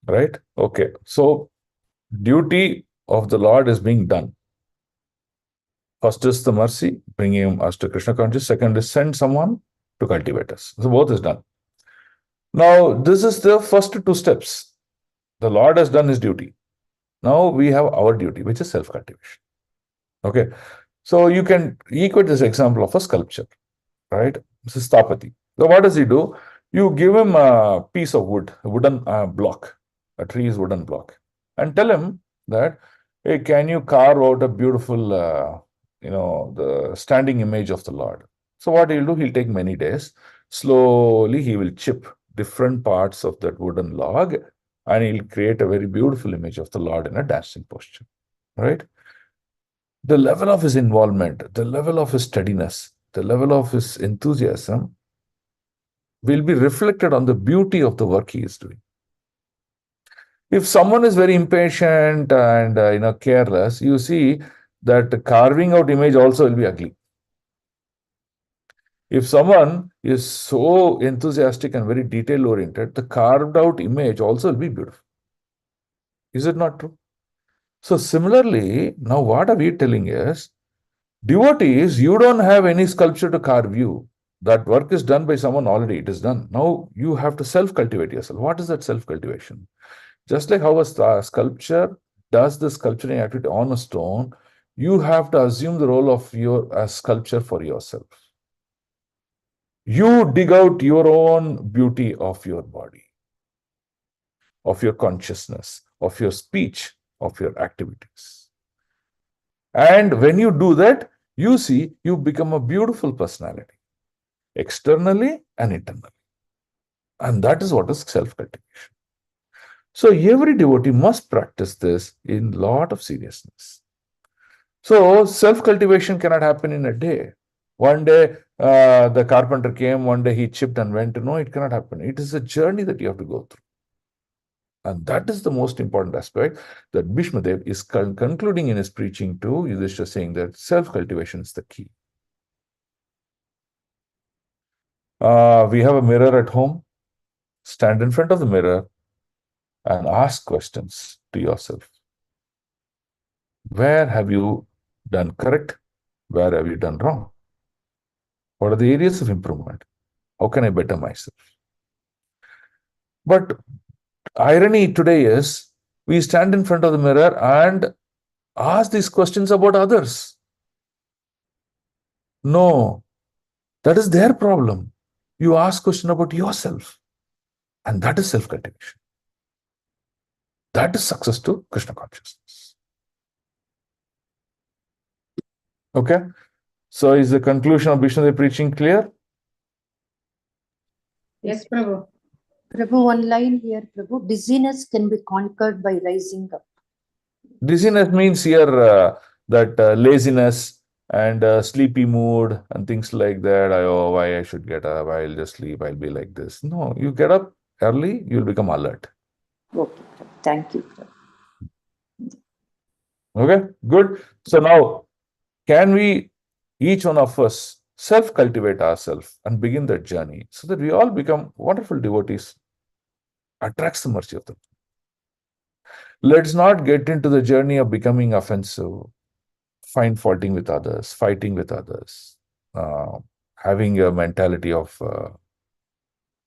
Right? Okay. So, duty of the Lord is being done. First is the mercy, bringing us to Krishna conscious. Second is send someone to cultivate us. So both is done. Now, this is the first two steps. The Lord has done his duty. Now we have our duty, which is self-cultivation. Okay. So you can equate this example of a sculpture, right? This is Stapati. So what does he do? You give him a piece of wood, a wooden block, a tree's wooden block, and tell him that, hey, can you carve out a beautiful, the standing image of the Lord? So what he'll do, he'll take many days. Slowly he will chip different parts of that wooden log, and he'll create a very beautiful image of the Lord in a dancing posture, right? The level of his involvement, the level of his steadiness, the level of his enthusiasm will be reflected on the beauty of the work he is doing. If someone is very impatient and careless, you see that carving out image also will be ugly. If someone is so enthusiastic and very detail oriented, the carved out image also will be beautiful. Is it not true? So similarly, now what are we telling is, devotees, you don't have any sculpture to carve you. That work is done by someone already. It is done. Now you have to self-cultivate yourself. What is that self-cultivation? Just like how a sculpture does the sculpturing activity on a stone, you have to assume the role of your sculpture for yourself. You dig out your own beauty of your body, of your consciousness, of your speech, of your activities. And when you do that, you see you become a beautiful personality, externally and internally. And that is what is self-cultivation. So every devotee must practice this in lot of seriousness. So self-cultivation cannot happen in a day. One day the carpenter came, one day he chipped and went. No, it cannot happen. It is a journey that you have to go through. And that is the most important aspect that Bhishma Dev is concluding in his preaching to Yudhishthira, saying that self-cultivation is the key. We have a mirror at home. Stand in front of the mirror and ask questions to yourself. Where have you done correct? Where have you done wrong? What are the areas of improvement? How can I better myself? But irony today is we stand in front of the mirror and ask these questions about others. No, that is their problem. You ask question about yourself, and that is self-cultivation. That is success to Krishna consciousness. Okay, so is the conclusion of Vishnu Dev preaching clear? Yes, Prabhu. Prabhu, one line here, Prabhu. Dizziness can be conquered by rising up. Dizziness means here that laziness and sleepy mood and things like that. Oh, why I should get up? I'll just sleep. I'll be like this. No, you get up early, you'll become alert. Okay, Prabhu. Thank you, Prabhu. Okay, good. So now, can we, each one of us, self-cultivate ourselves and begin that journey so that we all become wonderful devotees? Attracts the mercy of the Lord. Let's not get into the journey of becoming offensive, find faulting with others, fighting with others, having a mentality of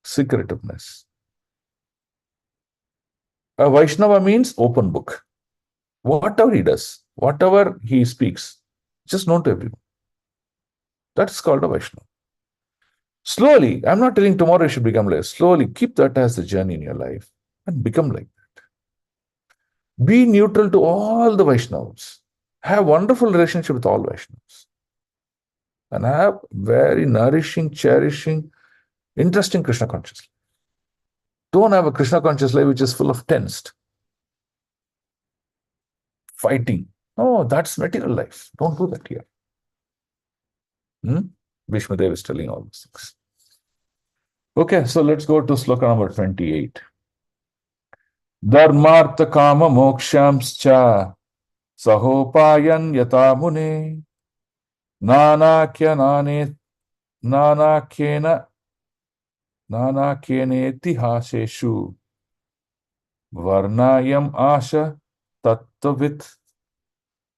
secretiveness. A Vaishnava means open book. Whatever he does, whatever he speaks, just known to everyone. That's called a Vaishnava. Slowly, I'm not telling tomorrow you should become like, slowly keep that as the journey in your life and become like that. Be neutral to all the Vaishnavas. Have wonderful relationship with all Vaishnavas. And have very nourishing, cherishing, interesting Krishna conscious life. Don't have a Krishna conscious life which is full of tensed, fighting. No, that's material life. Don't do that here. Bhishma Dev is telling all these things. Okay, so let's go to sloka number 28. Dharmartha kama mokshamscha sahopayan yata mune nanakyena nanakyenetihaseshu varnayam asha tattvit.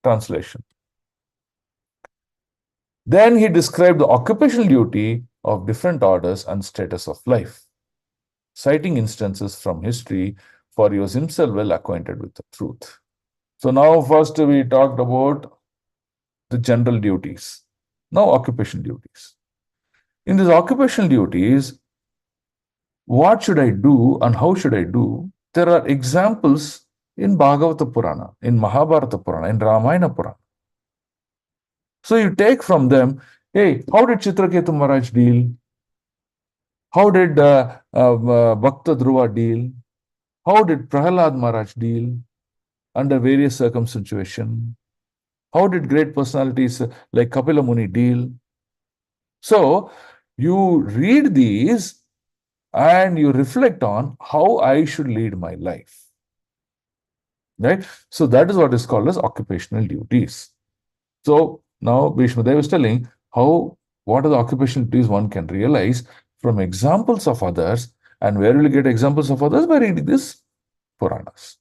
Translation. Then he described the occupational duty of different orders and status of life, citing instances from history, for he was himself well acquainted with the truth. So now first we talked about the general duties. Now occupational duties. In these occupational duties, what should I do and how should I do? There are examples in Bhagavata Purana, in Mahabharata Purana, in Ramayana Purana. So you take from them, hey, how did Chitraketu Maharaj deal? How did Bhakta Dhruva deal? How did Prahalad Maharaj deal under various circumstances? How did great personalities like Kapila Muni deal? So you read these and you reflect on how I should lead my life. Right? So that is what is called as occupational duties. So now Bhishma Dev is telling what are the occupational duties one can realize from examples of others. And where will you get examples of others? By reading this Puranas.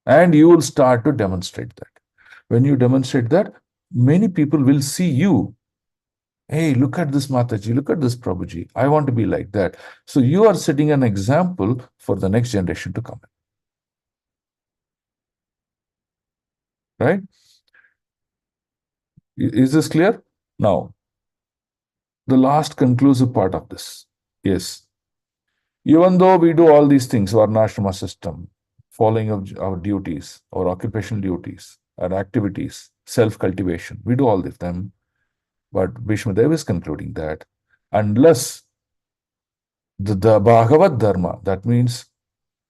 And you will start to demonstrate that. When you demonstrate that, many people will see you. Hey, look at this Mataji, look at this Prabhuji. I want to be like that. So you are setting an example for the next generation to come. Right? Is this clear? Now, the last conclusive part of this is, even though we do all these things, Varnashrama system, following of our duties, our occupational duties, our activities, self-cultivation, we do all of them. But Bhishma Dev is concluding that unless the Bhagavad Dharma, that means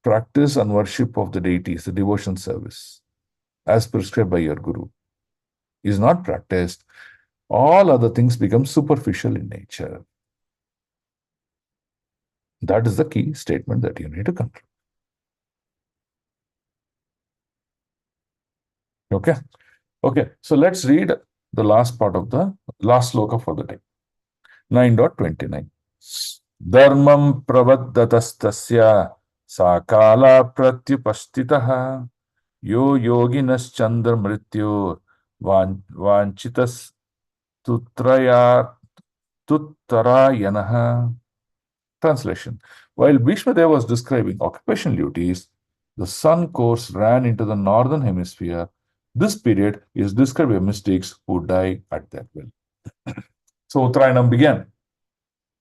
practice and worship of the deities, the devotion service, as prescribed by your Guru, is not practiced, all other things become superficial in nature. That is the key statement that you need to conclude. Okay? Okay, so let's read the last part of the last sloka for the day. 9.29. Dharmam pravaddatastasya sakala pratyupastitaha yo yoginas chandra mrityu vanchitas tuttarayanaha. Translation. While Bhishma Deva was describing occupational duties, the sun course ran into the northern hemisphere. This period is described by mystics who die at their will. So Uttarayanam began.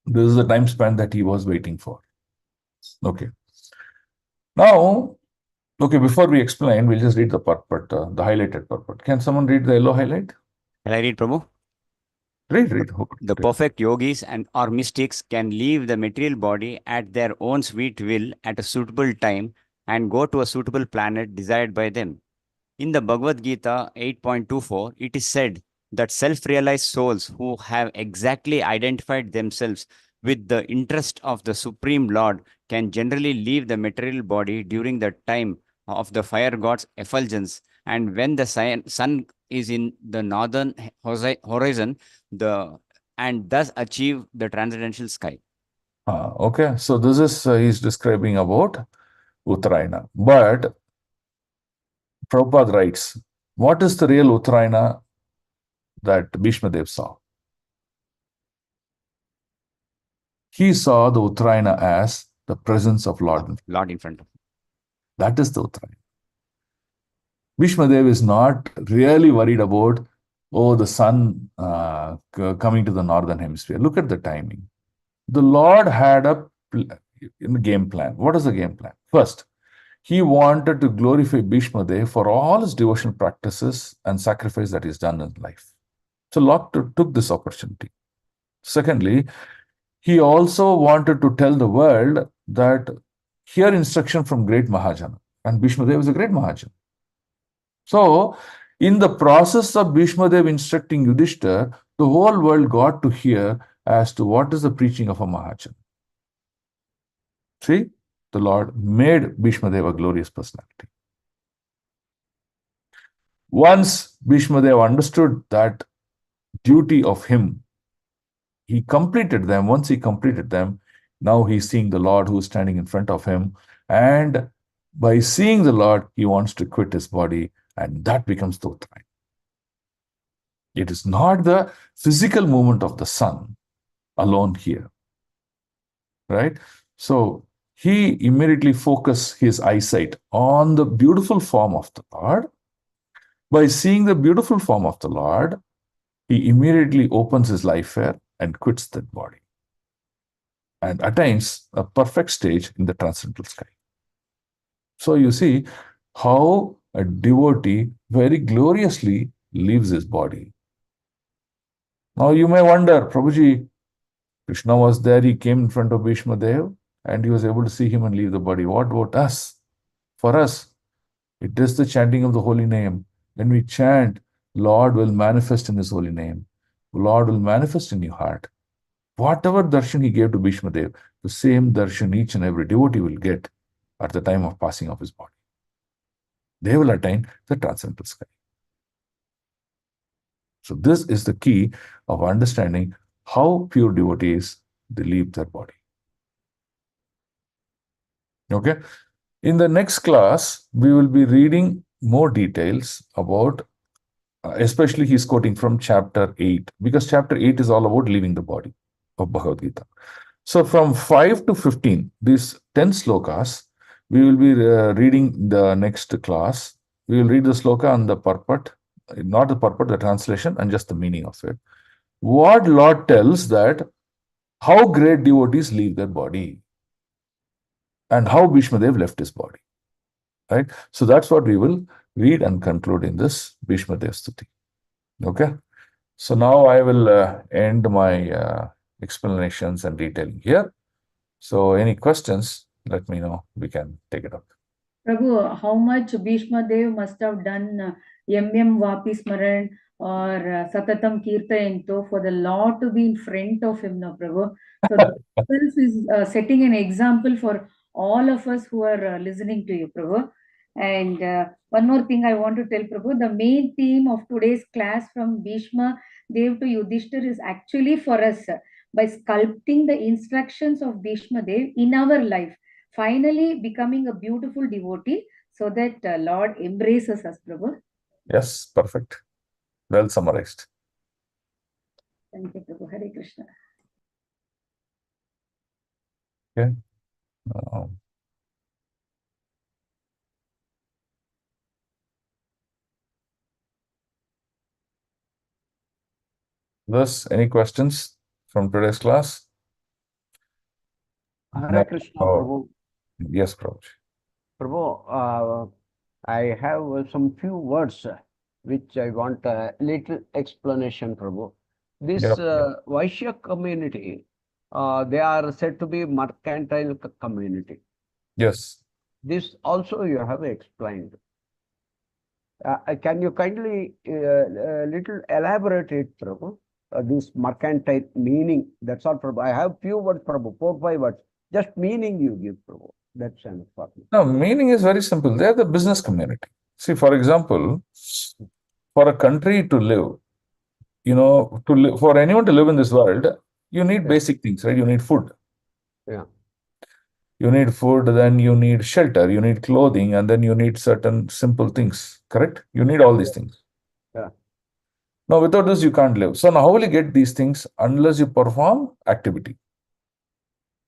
This is the time span that he was waiting for. Okay. Now, okay, before we explain, we'll just read the purport, the highlighted purport. Can someone read the yellow highlight? Can I read, Prabhu? Read. The perfect yogis and or mystics can leave the material body at their own sweet will at a suitable time and go to a suitable planet desired by them. In the Bhagavad Gita 8.24, it is said that self-realized souls who have exactly identified themselves with the interest of the Supreme Lord can generally leave the material body during the time of the fire god's effulgence, and when the sun is in the northern horizon, and thus achieve the transcendental sky. Okay, so this is he's describing about Uttarayana. But Prabhupada writes, what is the real Uttarayana that Bhishma Dev saw? He saw the Uttarayana as the presence of Lord in front of him. That is the Uttarayana. Bhishma Dev is not really worried about, the sun coming to the northern hemisphere. Look at the timing. The Lord had a game plan. What is the game plan? First, he wanted to glorify Bhishma Dev for all his devotional practices and sacrifice that he's done in life. So Lord took this opportunity. Secondly, he also wanted to tell the world that hear instruction from great Mahajana. And Bhishma Dev is a great Mahajana. So, in the process of Bhishma Dev instructing Yudhishthira, the whole world got to hear as to what is the preaching of a Mahajana. See, the Lord made Bhishma Dev a glorious personality. Once Bhishma Dev understood that duty of him, he completed them. Once he completed them, now he's seeing the Lord who is standing in front of him. And by seeing the Lord, he wants to quit his body, and that becomes the Uttarayana. It is not the physical movement of the sun alone here. Right? So he immediately focused his eyesight on the beautiful form of the Lord. By seeing the beautiful form of the Lord, he immediately opens his life air and quits that body and attains a perfect stage in the transcendental sky. So you see how a devotee very gloriously leaves his body. Now you may wonder, Prabhuji, Krishna was there, he came in front of Bhishma Dev and he was able to see him and leave the body. What about us? For us, it is the chanting of the holy name. When we chant, Lord will manifest in his holy name. Lord will manifest in your heart. Whatever darshan he gave to Bhishma Dev, the same darshan each and every devotee will get at the time of passing of his body. They will attain the transcendental sky. So this is the key of understanding how pure devotees they leave their body. Okay. In the next class, we will be reading more details about, especially he's quoting from chapter 8, because chapter 8 is all about leaving the body of Bhagavad Gita. So from 5 to 15, these 10 slokas, we will be reading the next class. We will read the sloka and the purport, not the purport, the translation, and just the meaning of it. What Lord tells that how great devotees leave their body and how Bhishma Dev left his body. Right? So that's what we will read and conclude in this Bhishma Dev Stuti. Okay? So now I will end my explanations and detailing here. So any questions, let me know. We can take it up. Prabhu, how much Bhishma Dev must have done MM Vapi Smaran or Satatam Kirtayanto for the Lord to be in front of him now, Prabhu. So this is setting an example for all of us who are listening to you, Prabhu. And one more thing I want to tell Prabhu, the main theme of today's class from Bhishma Dev to Yudhishthir is actually for us by sculpting the instructions of Bhishma Dev in our life, finally becoming a beautiful devotee so that Lord embraces us, Prabhu. Yes, perfect. Well summarized. Thank you, Prabhu. Hare Krishna. Okay. Thus, any questions from today's class? Hare Krishna, Prabhu. Yes, Prabhu. Prabhu, I have some few words which I want a little explanation, Prabhu. This Vaishya community, they are said to be mercantile community. Yes. This also you have explained. Can you kindly little elaborate it, Prabhu? This mercantile meaning, that's all, Prabhu. I have few words, Prabhu, 4-5 words. Just meaning you give, Prabhu. That's enough for me. No, meaning is very simple. They are the business community. See, for example, for a country to live, to live, for anyone to live in this world, you need basic things, right? You need food. Yeah. You need food, then you need shelter, you need clothing, and then you need certain simple things, correct? You need all these things. Yeah. Now, without this, you can't live. So now how will you get these things unless you perform activity?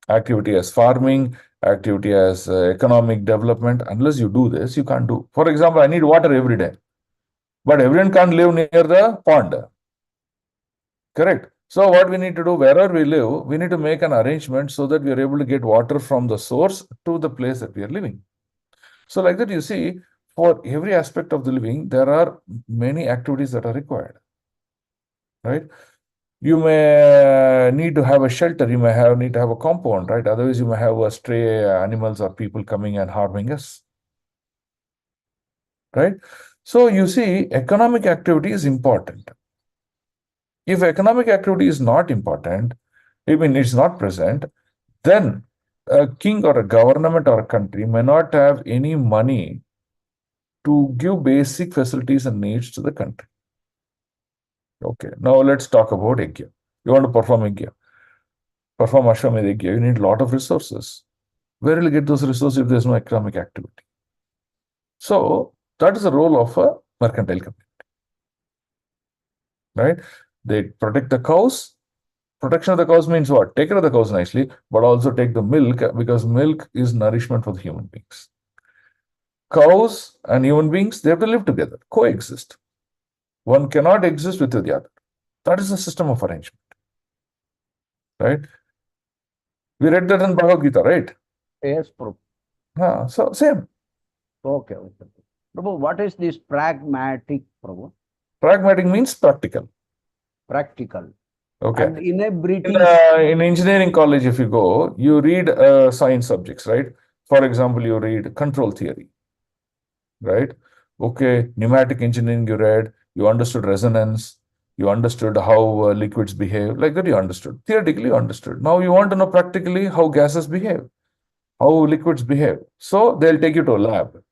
Activity as farming, activity as economic development. Unless you do this, you can't do. For example, I need water every day, but everyone can't live near the pond. Correct. So what we need to do, wherever we live, we need to make an arrangement so that we are able to get water from the source to the place that we are living. So like that, you see, for every aspect of the living, there are many activities that are required. Right? You may need to have a shelter, you may need to have a compound, right? Otherwise, you may have a stray animals or people coming and harming us. Right? So you see, economic activity is important. If economic activity is not important, I mean, it's not present, then a king or a government or a country may not have any money to give basic facilities and needs to the country. Okay, now let's talk about Yajna. You want to perform Yajna, perform Ashwamedha Yajna, you need a lot of resources. Where will you get those resources if there's no economic activity? So that is the role of a mercantile community. Right? They protect the cows. Protection of the cows means what? Take care of the cows nicely, but also take the milk, because milk is nourishment for the human beings. Cows and human beings, they have to live together, coexist. One cannot exist without the other. That is the system of arrangement. Right? We read that in Bhagavad Gita, right? Yes, Prabhu. So same. Okay. Prabhu, what is this pragmatic, Prabhu? Pragmatic means practical. Practical. Okay. And inebriety. In engineering college, if you go, you read science subjects, right? For example, you read control theory, right? Okay, pneumatic engineering you read, you understood resonance, you understood how liquids behave, like that you understood. Theoretically, you understood. Now you want to know practically how gases behave, how liquids behave. So they'll take you to a lab,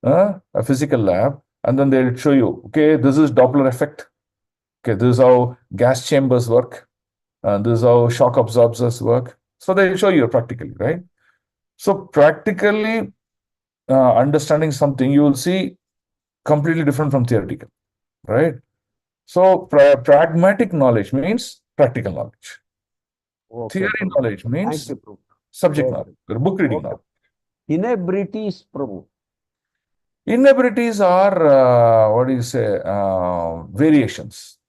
a physical lab, and then they'll show you, okay, this is Doppler effect. Okay, this is how gas chambers work. This is how shock absorbers work. So they'll show you practically, right? So practically understanding something, you will see completely different from theoretical, right? So pragmatic knowledge means practical knowledge. Okay, Theory Prabhu. knowledge Thank means you, Prabhu. subject Okay. knowledge, or book reading Okay. knowledge. Inebrities, Prabhu. Inabilities are, what do you say, variations.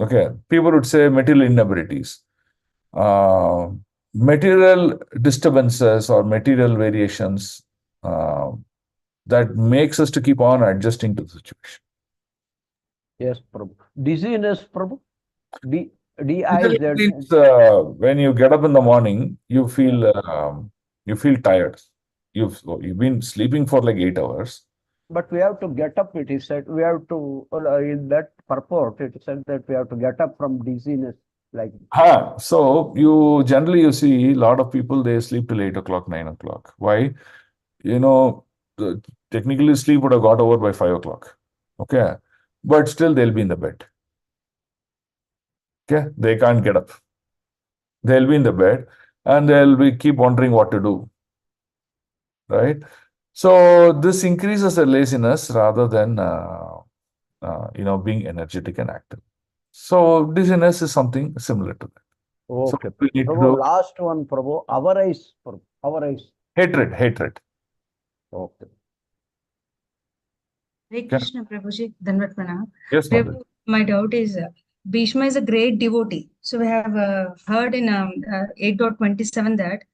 Okay, people would say material inabilities. Material disturbances or material variations that makes us to keep on adjusting to the situation. Yes, Prabhu. Dizziness, Prabhu. It's, when you get up in the morning, you feel tired. You've been sleeping for like 8 hours. But we have to get up, it is said. We have to, in that purport, it is said that we have to get up from dizziness. Like, So you generally see a lot of people, they sleep till 8 o'clock, 9 o'clock. Why? You know, technically sleep would have got over by 5 o'clock. Okay. But still they'll be in the bed. Okay. They can't get up. They'll be in the bed and they'll be keep wondering what to do. Right? So this increases the laziness rather than being energetic and active. So dizziness is something similar to that. okay. So we need to Prabhu, do last one, Prabhu. Avarice, Prabhu. Avarice. hatred. Okay. Hare Krishna Prabhuji, Dhanvat Pranam. Yes, Mother. Prabhu, my doubt is Bhishma is a great devotee. So we have heard in 8.27 that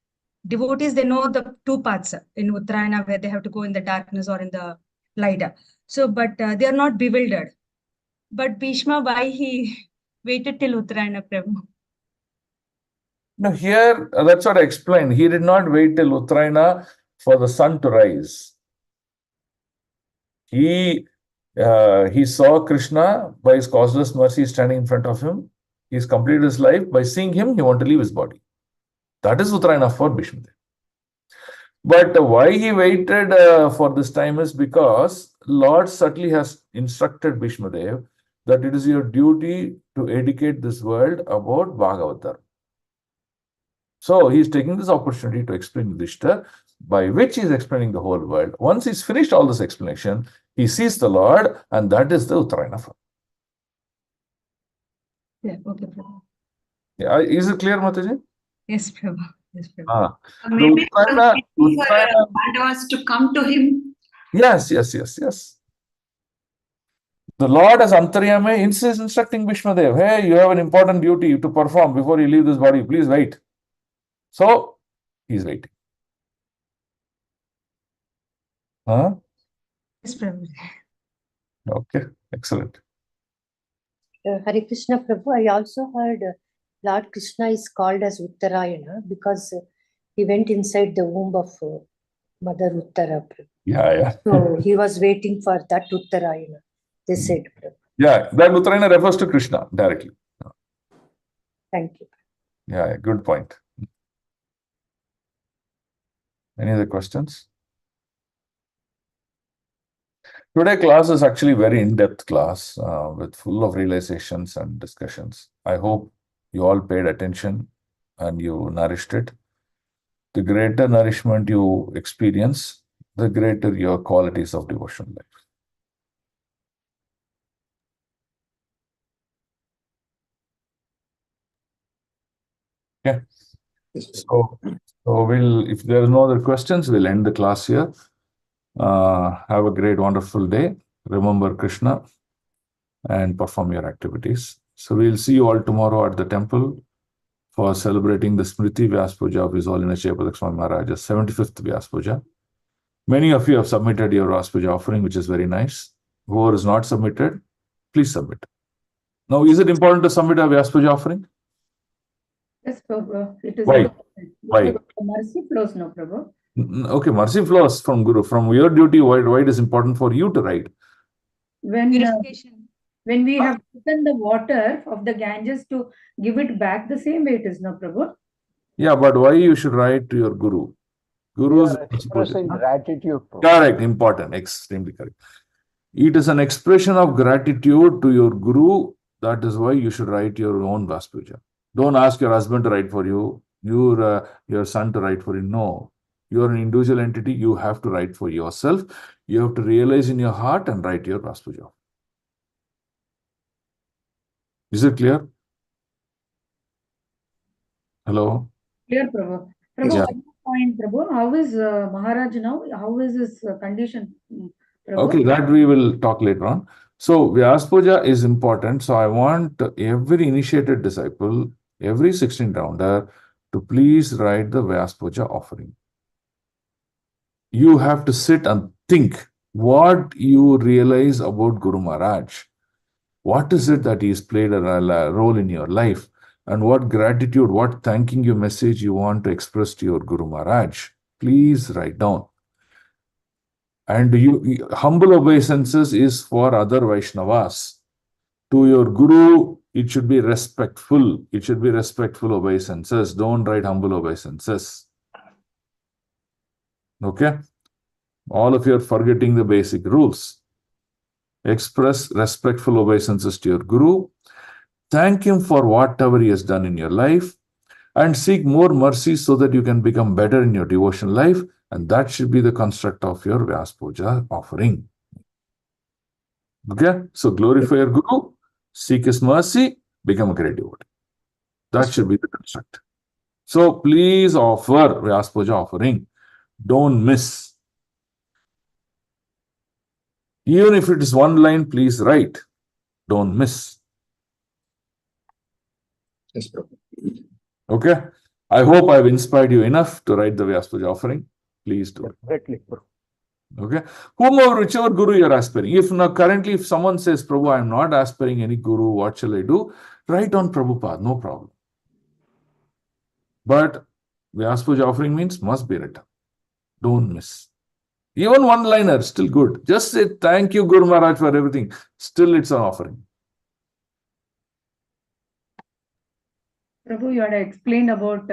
devotees, they know the two paths in Uttarayana where they have to go in the darkness or in the light. So, but they are not bewildered. But Bhishma, why he waited till Uttarayana, Prabhu? No, here, that's what I explained. He did not wait till Uttarayana for the sun to rise. He saw Krishna by his causeless mercy standing in front of him. He's completed his life. By seeing him, he wanted to leave his body. That is Uttarayana for Bhishma. But why he waited for this time is because Lord subtly has instructed Bhishma Dev that it is your duty to educate this world about Bhagavatham. So he is taking this opportunity to explain Yudhishthira, by which he is explaining the whole world. Once he's finished all this explanation, he sees the Lord, and that is the Uttarayana. Yeah, okay, Prabhu. Yeah, is it clear, Mataji? Yes, Prabhu. Yes, Prabhu. Maybe Uttarayana, for Pandavas to come to him. yes. The Lord as Antaryame is instructing Bhishma Dev, hey, you have an important duty to perform before you leave this body. Please wait. So, he's waiting. Yes, Prabhu. Okay, excellent. Hare Krishna Prabhu, I also heard Lord Krishna is called as Uttarayana because he went inside the womb of Mother Uttara. Prabhu. Yeah. So he was waiting for that Uttarayana, they said. Prabhu. Yeah, that Uttarayana refers to Krishna directly. Thank you. Yeah, good point. Any other questions? Today class is actually very in-depth class with full of realizations and discussions. I hope you all paid attention and you nourished it. The greater nourishment you experience, the greater your qualities of devotional life. Okay. So if there are no other questions, we'll end the class here. Have a great, wonderful day. Remember Krishna and perform your activities. So we'll see you all tomorrow at the temple for celebrating the Smriti Vyas Puja of His Holiness Jayapadakshman Maharaja's 75th Vyas Puja. Many of you have submitted your Vyas Puja offering, which is very nice. Whoever is not submitted, please submit. Now, is it important to submit a Vyaspuja offering? Yes, Prabhu. It is Why? important. Why? Because of the mercy flows, no, Prabhu. Okay, mercy flows from Guru. From your duty, why it is important for you to write? Purification. When we have taken the water of the Ganges to give it back, the same way it is, no, Prabhu. Yeah, but why you should write to your Guru? You Guru's are expressing gratitude. Prabhu. correct, important, extremely correct. It is an expression of gratitude to your Guru. That is why you should write your own Vaspuja. Don't ask your husband to write for you, your son to write for you. No, you are an individual entity. You have to write for yourself. You have to realize in your heart and write your Vaspuja. Is it clear? Hello? Clear, Prabhu. Prabhu, Yeah. one more point, Prabhu. How is Maharaj now? How is his condition, Prabhu? Okay, that we will talk later on. So, Vyaspuja is important. So, I want every initiated disciple, every 16th rounder, to please write the Vyaspuja offering. You have to sit and think what you realize about Guru Maharaj. What is it that he's played a role in your life? And what gratitude, what thanking you message you want to express to your Guru Maharaj? Please write down. And humble obeisances is for other Vaishnavas. To your Guru, it should be respectful. It should be respectful obeisances. Don't write humble obeisances. Okay? All of you are forgetting the basic rules. Express respectful obeisances to your Guru. Thank him for whatever he has done in your life. And seek more mercy so that you can become better in your devotion life. And that should be the construct of your Vyaspuja offering. Okay? So glorify your Guru, seek his mercy, become a great devotee. That should be the construct. So please offer Vyaspuja offering. Don't miss. Even if it is one line, please write. Don't miss. Yes, Prabhu. Okay? I hope I've inspired you enough to write the Vyaspuja offering. Please do. Definitely, Prabhu. Okay? Whomever, whichever Guru you're aspiring. If now currently, if someone says, Prabhu, I'm not aspiring any Guru, what shall I do? Write on Prabhupada, no problem. But Vyaspuja offering means must be written. Don't miss. Even one liner, still good. Just say thank you, Guru Maharaj, for everything. Still, it's an offering. Prabhu, you had explained about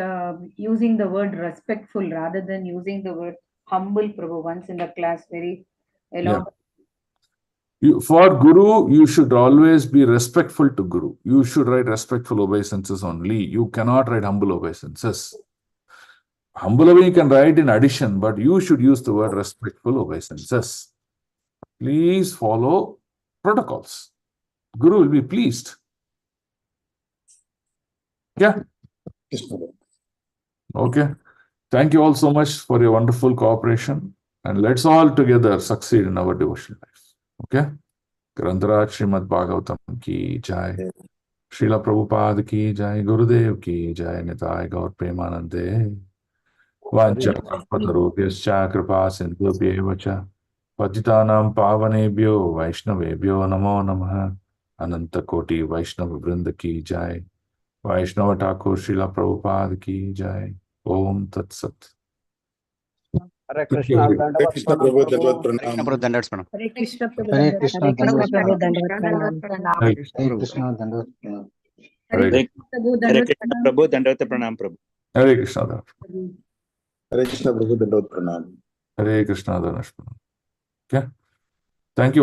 using the word respectful rather than using the word humble, Prabhu, once in the class, very long. For Guru, you should always be respectful to Guru. You should write respectful obeisances only. You cannot write humble obeisances. Humble obeisance you can write in addition, but you should use the word respectful obeisances. Please follow protocols. Guru will be pleased. Yeah. Yes, Prabhu. Okay. Thank you all so much for your wonderful cooperation. And let's all together succeed in our devotional life. Okay? Grantaraj Srimad Bhagavatam ki jai. Srila Prabhupada ki jai. Gurudev ki jai. Nitai Gaur Premanande. Vancha Kalpatarubhyascha Kripa Sindhubhyev cha. Patitanam Pavanebhyo Vaishnavebhyo Namo Namaha. Ananta Koti Vaishnava Vrinda ki jai. Vaishnava Thakur Srila Prabhupada ki jai. Om Tat Sat. Hare Krishna, Hare Krishna, Prabhu, Dandavat Pranam. Hare Krishna, Prabhu. Hare Krishna, Hare Krishna, Dandavat Prabhu. Pranam. Dandavat Pranam. Hare Hare Krishna, Dandavat Pranam. Hare Hare Krishna, Prabhu, Dandavata Pranam, Prabhu. Hare Krishna. Hare Krishna, Prabhu, Dandavat Pranam. Hare Krishna. Okay. Thank you all.